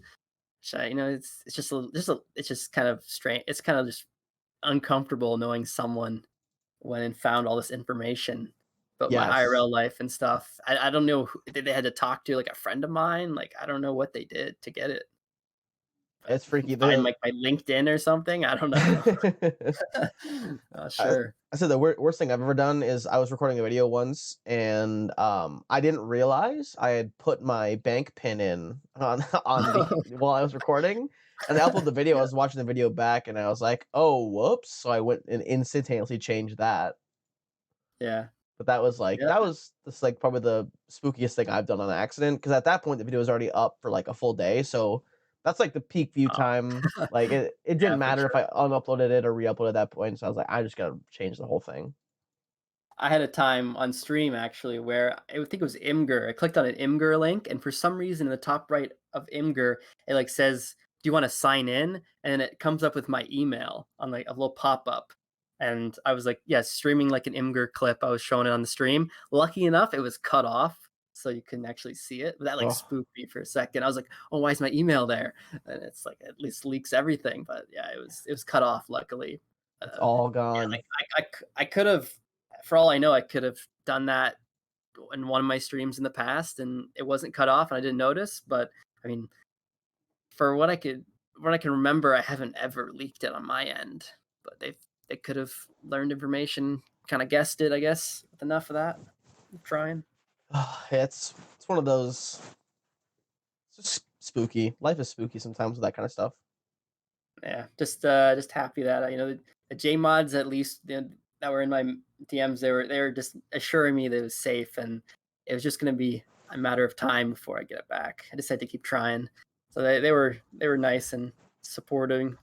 So, it's it's just kind of strange. It's kind of just uncomfortable knowing someone went and found all this information about my yes. IRL life and stuff. I don't know who they had to talk to, like a friend of mine. Like I don't know what they did to get it, but It's freaky. find The like my LinkedIn or something. I don't know. Not I sure. I said the worst thing I've ever done is I was recording a video once and, I didn't realize I had put my bank pin in on on the while I was recording, and I uploaded the video. I Yeah, was watching the video back, and I was like, "Oh, whoops." So I went and instantaneously changed that. yeah, But yeah. that was just, like, probably the spookiest thing I've done on accident. Because at that point, the video was already up for, like, a full day, so that's, like, the peak view Oh, time. Like, it yeah, didn't for matter if sure. I unuploaded it or re-uploaded at that point, so I was like, "I just gotta change the whole thing." I had a time on stream actually where I would think it was Imgur. I clicked on an Imgur link, and for some reason in the top right of Imgur, it like says, "Do you want to sign in?" And then it comes up with my email on like a little pop up. And I was like, "Yeah, streaming like an Imgur clip." I was showing it on the stream. Lucky enough, it was cut off, so you couldn't actually see it. But that like Oh, spooked me for a second. I was like, "Oh, why is my email there?" And it's like at least leaks everything. But yeah, it was cut off. Luckily, it's uh, all yeah, gone. like I could have, for all I know, I could have done that in one of my streams in the past, and it wasn't cut off, and I didn't notice. But I mean, for what I can remember, I haven't ever leaked it on my end. But they could have learned information, kind of guessed it, I guess. With enough of that, I'm trying. It's one of those it's just spooky. Life is spooky sometimes with that kinda stuff. Yeah, just happy that the J mods at least that were in my DMs, they were just assuring me that it was safe, and it was just gonna be a matter of time before I get it back. I just had to keep trying. So they were nice and supporting,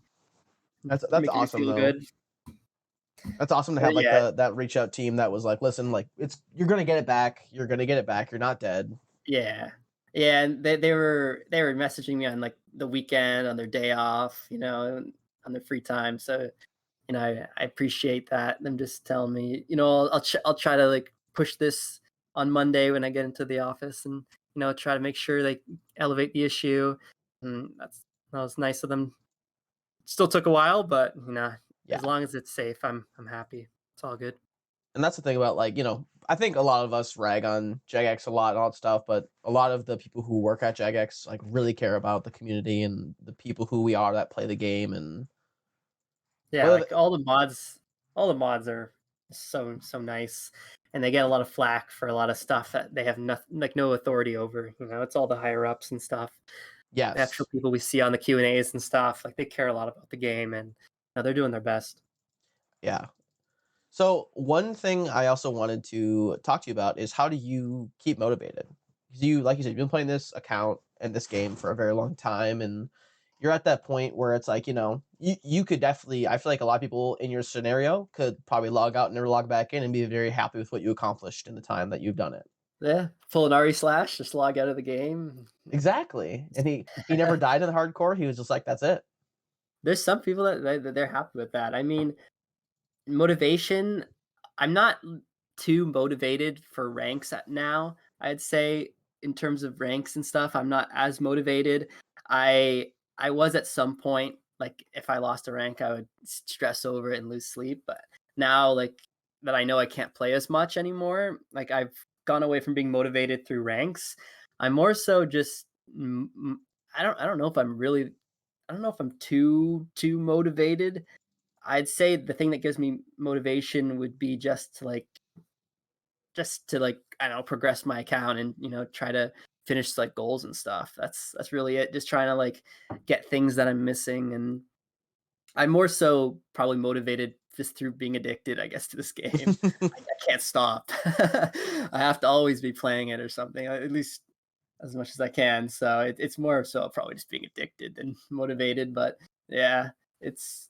That's making me awesome, feel though. good. That's awesome to have, But like, yeah, that reach out team that was like, "Listen, like, it's you're gonna get it back. You're gonna get it back. You're not dead." yeah, yeah, and they were messaging me on like the weekend, on their day off, on their free time. So I appreciate that. Them just telling me, I'll try to like push this on Monday when I get into the office, and try to make sure they elevate the issue. And that was nice of them. Still took a while, but as Yeah. long as it's safe, I'm happy. It's all good. And that's the thing about, like, I think a lot of us rag on Jagex a lot and all that stuff, but a lot of the people who work at Jagex, like, really care about the community and the people who we are that play the game and Yeah, whether like all the mods are so nice, and they get a lot of flack for a lot of stuff that they have nothing like no authority over. It's all the higher ups and stuff. The actual yes. people we see on the Q&As and stuff, like, they care a lot about the game, and, they're doing their best. Yeah. So, one thing I also wanted to talk to you about is how do you keep motivated? 'Cause you like you said, you've been playing this account and this game for a very long time, and you're at that point where it's like, you could definitely I feel like a lot of people in your scenario could probably log out and never log back in and be very happy with what you accomplished in the time that you've done it. Yeah, pull an RE slash, just log out of the game. Exactly, and he never died in the hardcore, he was just like, "That's it." There's some people that they're happy with that. I mean, motivation, I'm not too motivated for ranks at now, I'd say, in terms of ranks and stuff, I'm not as motivated. I was at some point, like, if I lost a rank, I would stress over it and lose sleep, but now, like, that I know I can't play as much anymore, like, I've gone away from being motivated through ranks. I'm more so just I don't know if I'm really I don't know if I'm too motivated. I'd say the thing that gives me motivation would be just to like, I don't know, progress my account and, try to finish like goals and stuff. That's really it. Just trying to like get things that I'm missing. And I'm more so probably motivated just through being addicted, I guess, to this game. I can't stop. I have to always be playing it or something, at least as much as I can. So it's more so probably just being addicted than motivated. But yeah, it's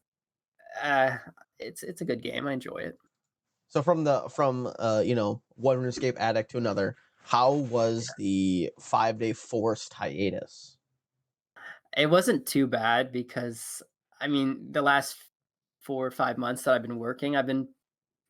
uh, it's a good game. I enjoy it. So one RuneScape addict to another, how was the 5-day forced hiatus? It wasn't too bad because I mean the last 4 or 5 months that I've been working, I've been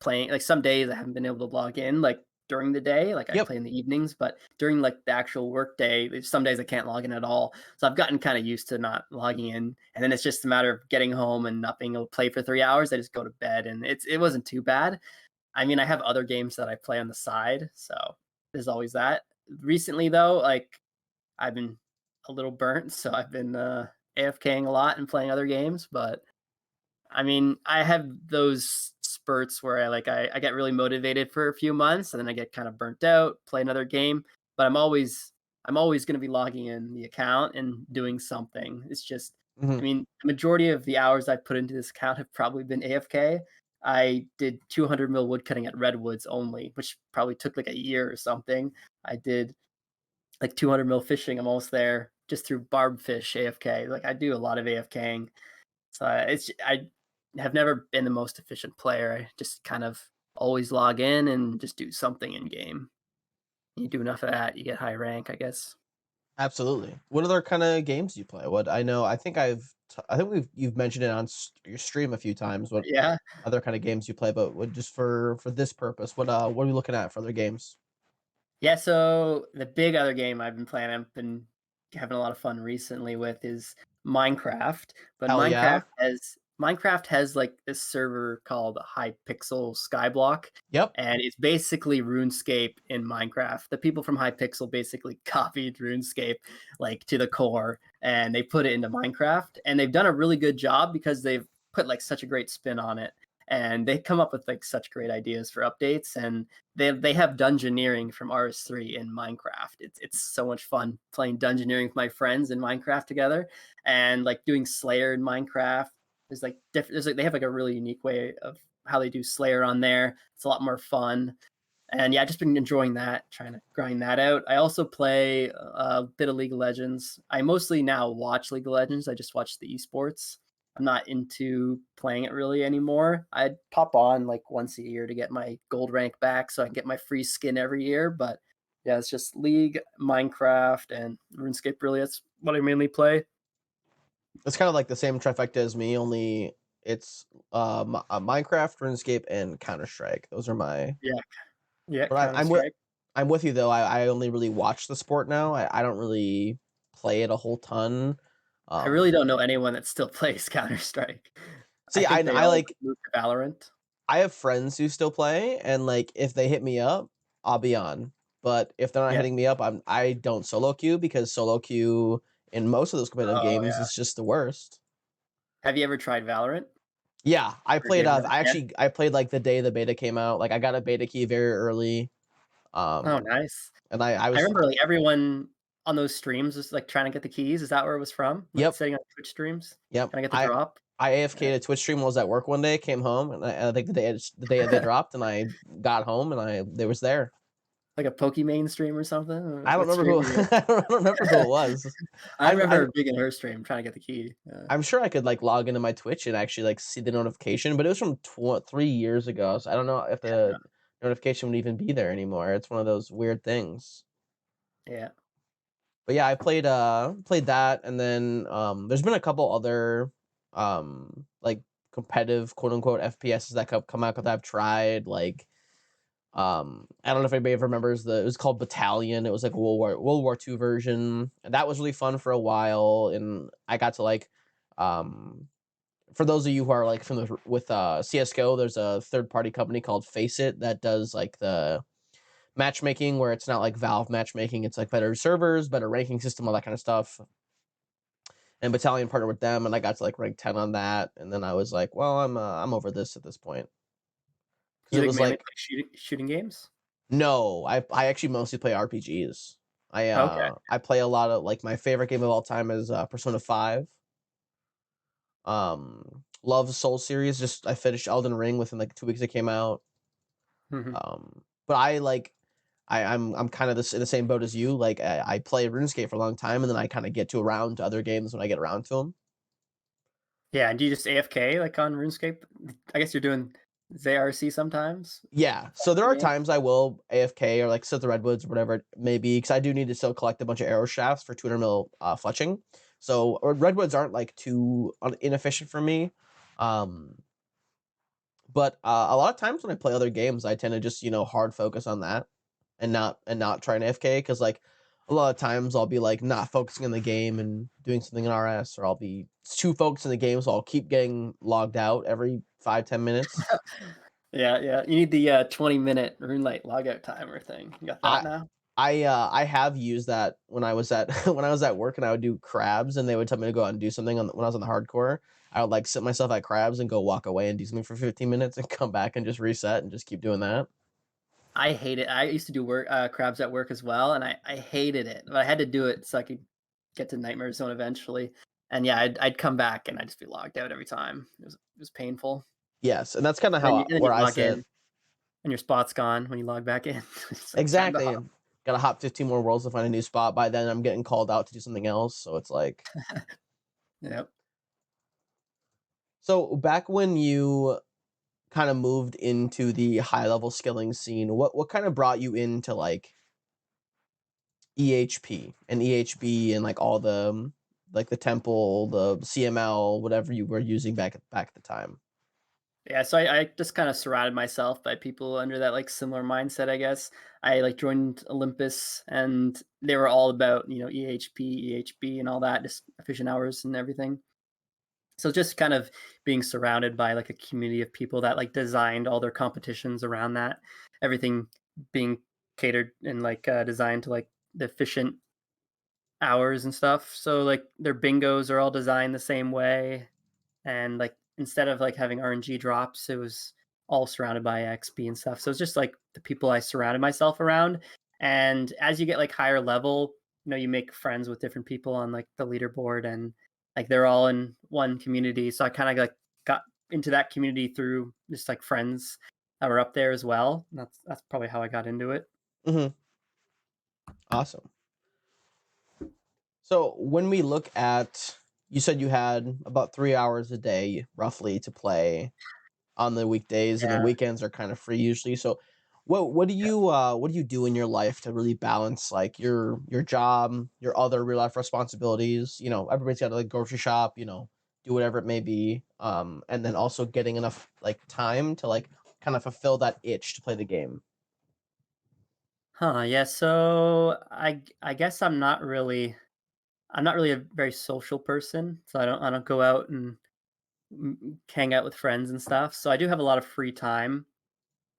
playing like some days I haven't been able to log in like during the day, like I Yep. play in the evenings, but during like the actual work day, there's some days I can't log in at all. So I've gotten kind of used to not logging in. And then it's just a matter of getting home and not being able to play for 3 hours. I just go to bed and it wasn't too bad. I mean, I have other games that I play on the side, so there's always that. Recently though, like I've been a little burnt, so I've been AFKing a lot and playing other games, but I mean, I have those spurts where I get really motivated for a few months and then I get kind of burnt out, play another game, but I'm always going to be logging in the account and doing something. It's just I Mhm. mean, the majority of the hours I put into this account have probably been AFK. I did 200 mil woodcutting at redwoods only, which probably took like a year or something. I did like 200 mil fishing. I'm almost there just through barb fish AFK. Like I do a lot of AFKing, so I have never been the most efficient player. I just kind of always log in and just do something in game. You do enough of that, you get high rank, I guess. Absolutely. What other kinda games do you play? What I know I think you've mentioned it on your stream a few times, what Yeah. other kinda games you play, but what just for this purpose, what are we looking at for other games? Yeah, so the big other game I've been playing, I've been having a lot of fun recently with is Minecraft. But Hell yeah. Minecraft has like this server called Hypixel Skyblock, Yep. and it's basically RuneScape in Minecraft. The people from Hypixel basically copied RuneScape like to the core, and they put it into Minecraft, and they've done a really good job because they've put like such a great spin on it. And they come up with like such great ideas for updates, and they have dungeoneering from RS3 in Minecraft. It's so much fun playing dungeoneering with my friends in Minecraft together, and like doing Slayer in Minecraft. There's like different. There's like they have like a really unique way of how they do Slayer on there. It's a lot more fun. And yeah, I just been enjoying that, trying to grind that out. I also play a bit of League of Legends. I mostly now watch League of Legends. I just watch the esports. I'm not into playing it really anymore. I'd pop on like once a year to get my gold rank back so I can get my free skin every year. But yeah, it's just League, Minecraft, and RuneScape really. That's what I mainly play. It's kinda like the same trifecta as me, only it's, Minecraft, RuneScape, and Counter-Strike. Those are my Yeah, yeah, but Counter Strike. I'm with you though, I only really watch the sport now, I don't really play it a whole ton. I really Um, don't know anyone that still plays Counter Strike. I see, think they I all like moved to Valorant. I have friends who still play, and, like, if they hit me up, I'll be on, but if they're not Yeah. hitting me up, I don't solo queue because solo queue in most of those competitive Oh games yeah. is just the worst. Have you ever tried Valorant? Yeah, Or gave it a yeah? I played, like, the day the beta came out, like, I got a beta key very early, Oh, um, nice. and I I was remember, like, everyone on those streams was, like, trying to get the keys. Is that where it was from? Like, yep, sitting on Twitch streams, yep, trying to get the drop? I Yeah. AFK'd a Twitch stream while I was at work one day, came home, and I think the day they dropped, and I got home, and I they was there. like a Pokimane stream or something? I don't What remember stream who were you in? I don't remember who it was. I I'm remember I'm her being in her stream trying to get the key. I'm sure I could, like, log into my Twitch and actually, like, see the notification, but it was from 3 years ago, so I don't know if the notification would even be there anymore. It's one of those weird things. Yeah. But yeah, I played that, and then, there's been a couple other, like, competitive, quote, unquote, "FPSs" that come out that I've tried, like, I don't know if anybody ever remembers it was called Battalion. It was like a World War II version, and that was really fun for a while, and I got to, like, um for those of you who are, like, familiar with, CS:GO, there's a third-party company called Faceit that does, like, the matchmaking where it's not like Valve matchmaking, it's, like, better servers, better ranking system, all that kinda stuff, and Battalion partnered with them, and I got to, like, rank 10 on that, and then I was like, "Well, I'm over this at this point because You it like was mainly like play shooting games? no, I actually mostly play RPGs. Okay. I play a lot of like, my favorite game of all time is, Persona 5. Love Soul series, just I finished Elden Ring within, like, 2 weeks it came out. Mhm. But I like I'm kinda in the same boat as you, like, I play RuneScape for a long time, and then I kinda get to around to other games when I get around to them. Yeah, and do you just AFK, like, on RuneScape? I guess you're doing ZRC sometimes? Yeah, so there The are game? times I will AFK or, like, sit the redwoods or whatever it may be, because I do need to still collect a bunch of arrow shafts for 200 mil, fletching. So or redwoods aren't, like, too inefficient for me, um, but, a lot of times when I play other games, I tend to just, hard focus on that and not try and AFK, because like, a lot of times I'll be, like, not focusing on the game and doing something in RS, or I'll be too focused in the game, so I'll keep getting logged out every 5, 10 minutes. Yeah, yeah. You need the, 20-minute RuneLite logout timer thing. You got that I now? I have used that when I was at when I was at work and I would do crabs and they would tell me to go out and do something when I was on the hardcore. I would, like, sit myself at crabs and go walk away and do something for 15 minutes and come back and just reset and just keep doing that. I hate it. I used to do crabs at work as well, and I hated it, but I had to do it so I could get to Nightmare Zone eventually. And yeah, I'd come back and I'd just be logged out every time. It was painful. Yes, and that's kinda And then how you and then where you I log sit. in and your spot's gone when you log back in. It's like time to Exactly. hop. Gotta hop 15 more worlds to find a new spot. By then, I'm getting called out to do something else, so it's like Yep. so back when you kinda moved into the high level skilling scene, what kinda brought you into, like, EHP and EHB and, like, all the, like, the temple, the CML, whatever you were using back at the time? Yeah, so I just kind of surrounded myself by people under that like similar mindset, I guess. I like joined Olympus and they were all about, EHP, EHB and all that, just efficient hours and everything. So just kind of being surrounded by like a community of people that like designed all their competitions around that. Everything being catered and like designed to like the efficient hours and stuff. So like their bingos are all designed the same way and like instead of like having RNG drops, it was all surrounded by XP and stuff. So it's just like the people I surrounded myself around. And as you get like higher level, you make friends with different people on like the leaderboard and like they're all in one community. So I kind of like got into that community through just like friends that were up there as well. And that's probably how I got into it. Mhm. Awesome. So when we look at you said you had about 3 hours a day roughly to play on the weekdays, and then Yeah. weekends are kind of free usually. So what do you do in your life to really balance, like, your job, your other real life responsibilities? Everybody's got to, like, grocery shop, do whatever it may be. And then also getting enough, like, time to, like, kind of fulfill that itch to play the game. Huh. Yeah. So I guess I'm not really a very social person, so I don't go out and hang out with friends and stuff. So I do have a lot of free time,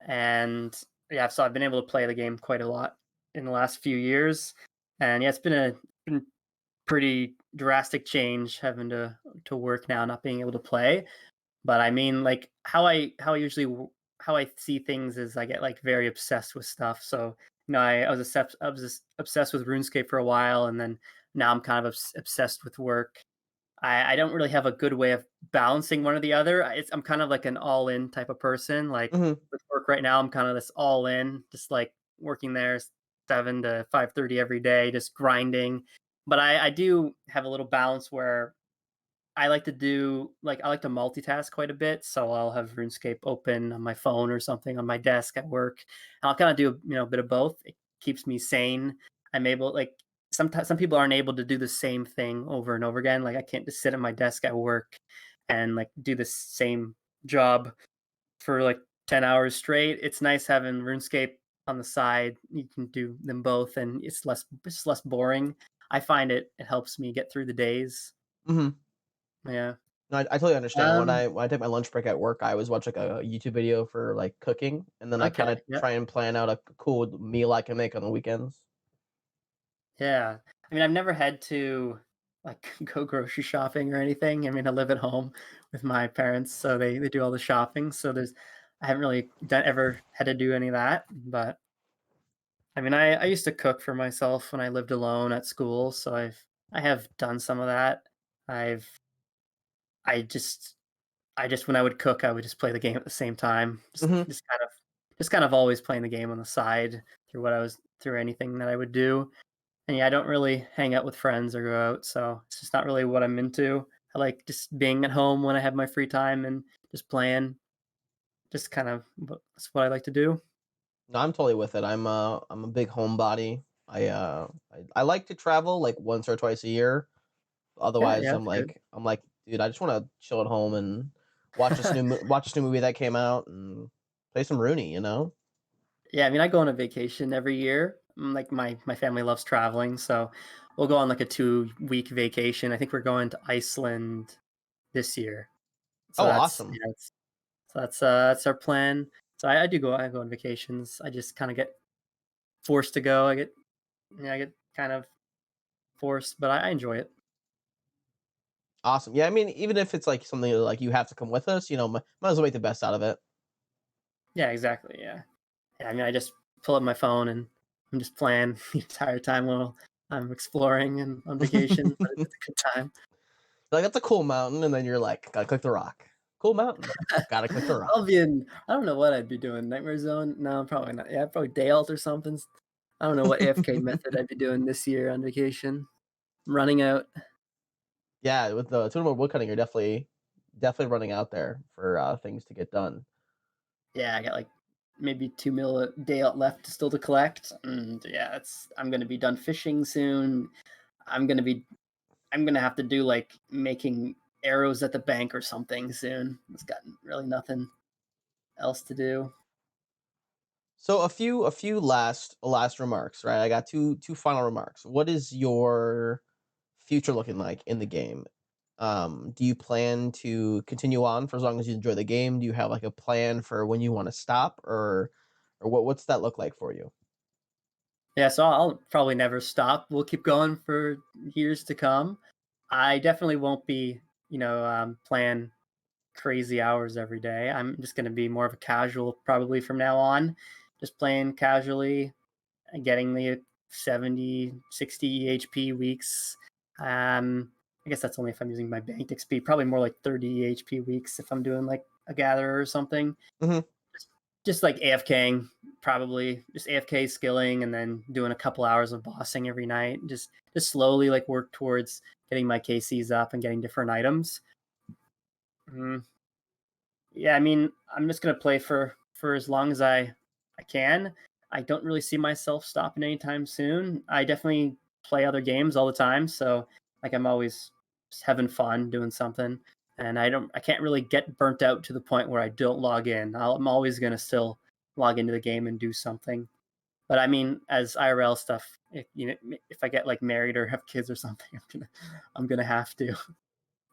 and yeah, so I've been able to play the game quite a lot in the last few years. And yeah, it's been pretty drastic change having to work now, not being able to play. But I mean, like how I see things is I get like very obsessed with stuff. So I was just obsessed with RuneScape for a while, and then now I'm kind of obsessed with work. I don't really have a good way of balancing one or the other. I'm kind of like an all in type of person. Like Mhm. with work right now, I'm kind of this all in, just like working there 7 to 5:30 every day, just grinding. But I do have a little balance where I like to do like I like to multitask quite a bit, so I'll have RuneScape open on my phone or something on my desk at work. And I'll kind of do a bit of both. It keeps me sane. I'm able like sometimes some people aren't able to do the same thing over and over again. Like I can't just sit at my desk at work and like do the same job for like 10 hours straight. It's nice having RuneScape on the side. You can do them both and it's less boring. I find it helps me get through the days. Mhm. Yeah. No, I totally understand. When Um I take my lunch break at work, I always watch, like, a YouTube video for, like, cooking, and then I Okay, kinda yeah, try and plan out a cool meal I can make on the weekends. yeah. I mean, I've never had to, like, go grocery shopping or anything. I mean, I live at home with my parents, so they do all the shopping, so there's I haven't really done ever had to do any of that, but, I mean, I used to cook for myself when I lived alone at school, so I have done some of that. I've I just when I would cook, I would just play the game at the same time, Mhm. just kind of always playing the game on the side through anything that I would do. And yeah, I don't really hang out with friends or go out, so it's just not really what I'm into. I like just being at home when I have my free time and just playing. Just kind of that's what I like to do. No, I'm totally with it. I'm a big homebody. I like to travel, like, once or twice a year. Yeah, Otherwise, yeah, that's good. I'm like, "Dude, I just wanna chill at home and watch this new movie that came out and play some Rooney," you know? Yeah, I mean, I go on a vacation every year. Like my family loves traveling, so we'll go on like a 2 week vacation. I think we're going to Iceland this year. So Oh, that's awesome. yeah, that's our plan. So I go on vacations. I just kind of get forced to go. I get kind of forced, but I enjoy it. Awesome. Yeah, I mean, even if it's, like, something that, like, you have to come with us, might as well make the best out of it. Yeah, exactly. Yeah. Yeah, I mean, I just pull up my phone and I'm just playing the entire time while I'm exploring and on vacation, but it's a good time. Like, "That's a cool mountain," and then you're like, "Gotta click the rock. Cool mountain. Gotta click the rock." I don't know what I'd be doing. Nightmare Zone? No, probably not. Yeah, probably day alt or something. I don't know what AFK method I'd be doing this year on vacation. I'm running out. Yeah, with the tournament woodcutting, you're definitely running out there for, things to get done. Yeah, I got like maybe 2 mil a day out left still to collect. And yeah, I'm gonna be done fishing soon. I'm gonna be I'm gonna have to do like making arrows at the bank or something soon. It's got really nothing else to do. So a few last remarks, right? I got two final remarks. What is your future looking like in the game? Do you plan to continue on for as long as you enjoy the game? Do you have like a plan for when you want to stop, or what's that look like for you? Yeah, so I'll probably never stop. We'll keep going for years to come. I definitely won't be, playing crazy hours every day. I'm just going to be more of a casual probably from now on, just playing casually and getting the 70, 60 HP weeks. I guess that's only if I'm using my banked XP, probably more like 30 HP weeks if I'm doing like a gather or something. Mhm. Just like AFKing, probably just AFK skilling and then doing a couple hours of bossing every night. Just slowly like work towards getting my KCs up and getting different items. Mm, yeah, I mean, I'm just gonna play for as long as I can. I don't really see myself stopping anytime soon. I definitely play other games all the time, so like I'm always just having fun doing something, and I can't really get burnt out to the point where I don't log in. I'm always gonna still log into the game and do something. But I mean, as IRL stuff, if I get like married or have kids or something, I'm gonna have to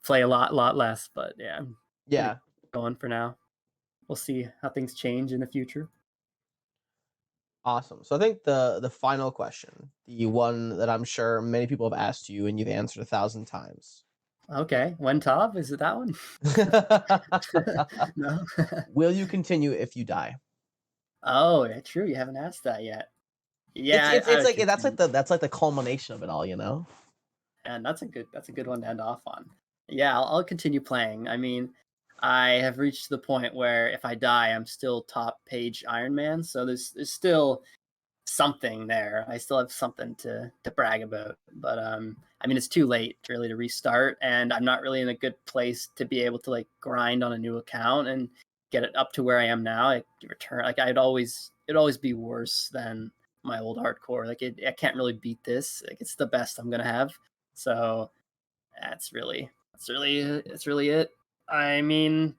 play a lot less. But yeah, I'm gonna Yeah, keep going for now. We'll see how things change in the future. awesome. So I think the final question, the one that I'm sure many people have asked you and you've answered 1,000 times. Okay, one top is it that one? No. Will you continue if you die? Oh, yeah, true. You haven't asked that yet. It's Yeah, it's I it's would like continue, that's like the culmination of it all, you know? and that's a good one to end off on. Yeah, I'll continue playing. I mean, I have reached the point where if I die, I'm still top page Iron Man. So there's still something there. I still have something to brag about. But I mean, it's too late really to restart, and I'm not really in a good place to be able to like grind on a new account and get it up to where I am now. Like return, like it'd always be worse than my old hardcore. Like I can't really beat this. Like it's the best I'm gonna have. So that's really it. I mean,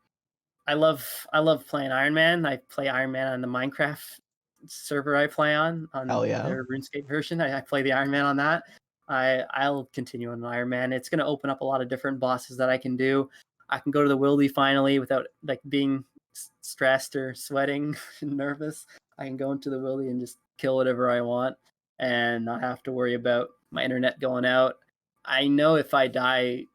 I love playing Iron Man. I play Iron Man on the Minecraft server I play on Hell yeah. their RuneScape version. I play the Iron Man on that. I'll continue on Iron Man. It's going to open up a lot of different bosses that I can do. I can go to the Wildy finally without like being stressed or sweating and nervous. I can go into the Wildy and just kill whatever I want and not have to worry about my internet going out. I know if I die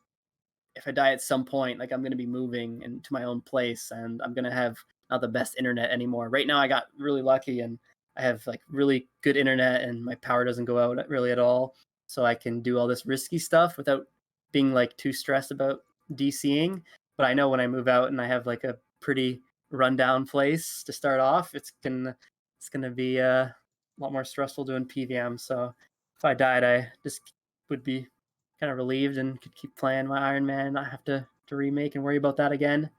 at some point, like I'm going to be moving into my own place and I'm going to have not the best internet anymore. Right now, I got really lucky and I have like really good internet and my power doesn't go out really at all. So I can do all this risky stuff without being like too stressed about DCing. But I know when I move out and I have like a pretty rundown place to start off, it's gonna be a lot more stressful doing PVM. So if I died, I just would be kind of relieved and could keep playing my Iron Man and not have to remake and worry about that again.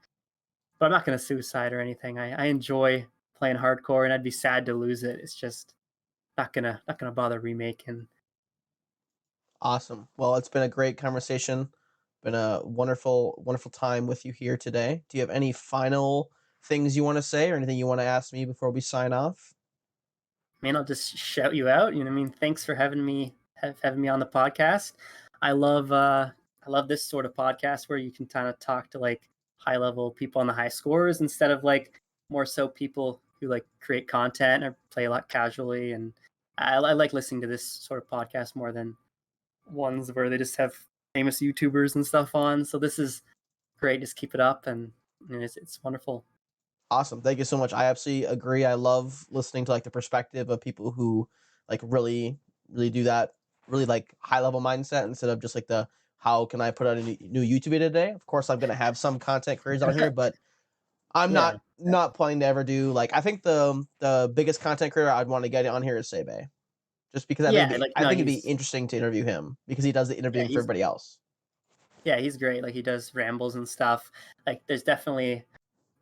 But I'm not going to suicide or anything. I enjoy playing hardcore and I'd be sad to lose it. It's just not gonna bother remaking. Awesome. Well, it's been a great conversation. Been a wonderful time with you here today. Do you have any final things you want to say or anything you want to ask me before we sign off? Man, I'll just shout you out. You know, what I mean, thanks for having me on the podcast. I love this sort of podcast where you can kind of talk to like high level people on the high scores instead of like more so people who like create content or play a lot casually. And I like listening to this sort of podcast more than ones where they just have famous YouTubers and stuff on. So this is great. Just keep it up, and it's wonderful. Awesome. Thank you so much. I absolutely agree. I love listening to like the perspective of people who like really do that really like high level mindset instead of just like the how can I put out a new YouTube video today? Of course, I'm gonna have some content creators on here, but I'm Yeah, not planning to ever do like I think the biggest content creator I'd want to get on here is Sebe. Just because yeah. Like I no, think it'd be he's interesting to interview him because he does the yeah interviewing for he's everybody else. yeah he's great. Like he does rambles and stuff. Like there's definitely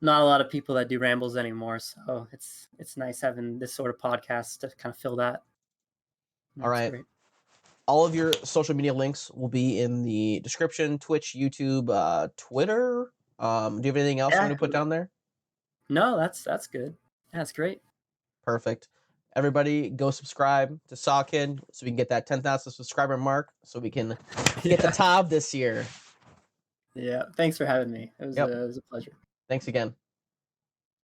not a lot of people that do rambles anymore. So it's nice having this sort of podcast to kind of fill that. All That's right. great. All of your social media links will be in the description: Twitch, YouTube, Twitter. Do you have anything else you want Yeah. to put down there? No, that's good. That's great. Perfect. Everybody go subscribe to Sawkid so we can get that 10,000 subscriber mark so we can get the Yeah. top this year. Yeah. Thanks for having me. Yep. It was a pleasure. Thanks again.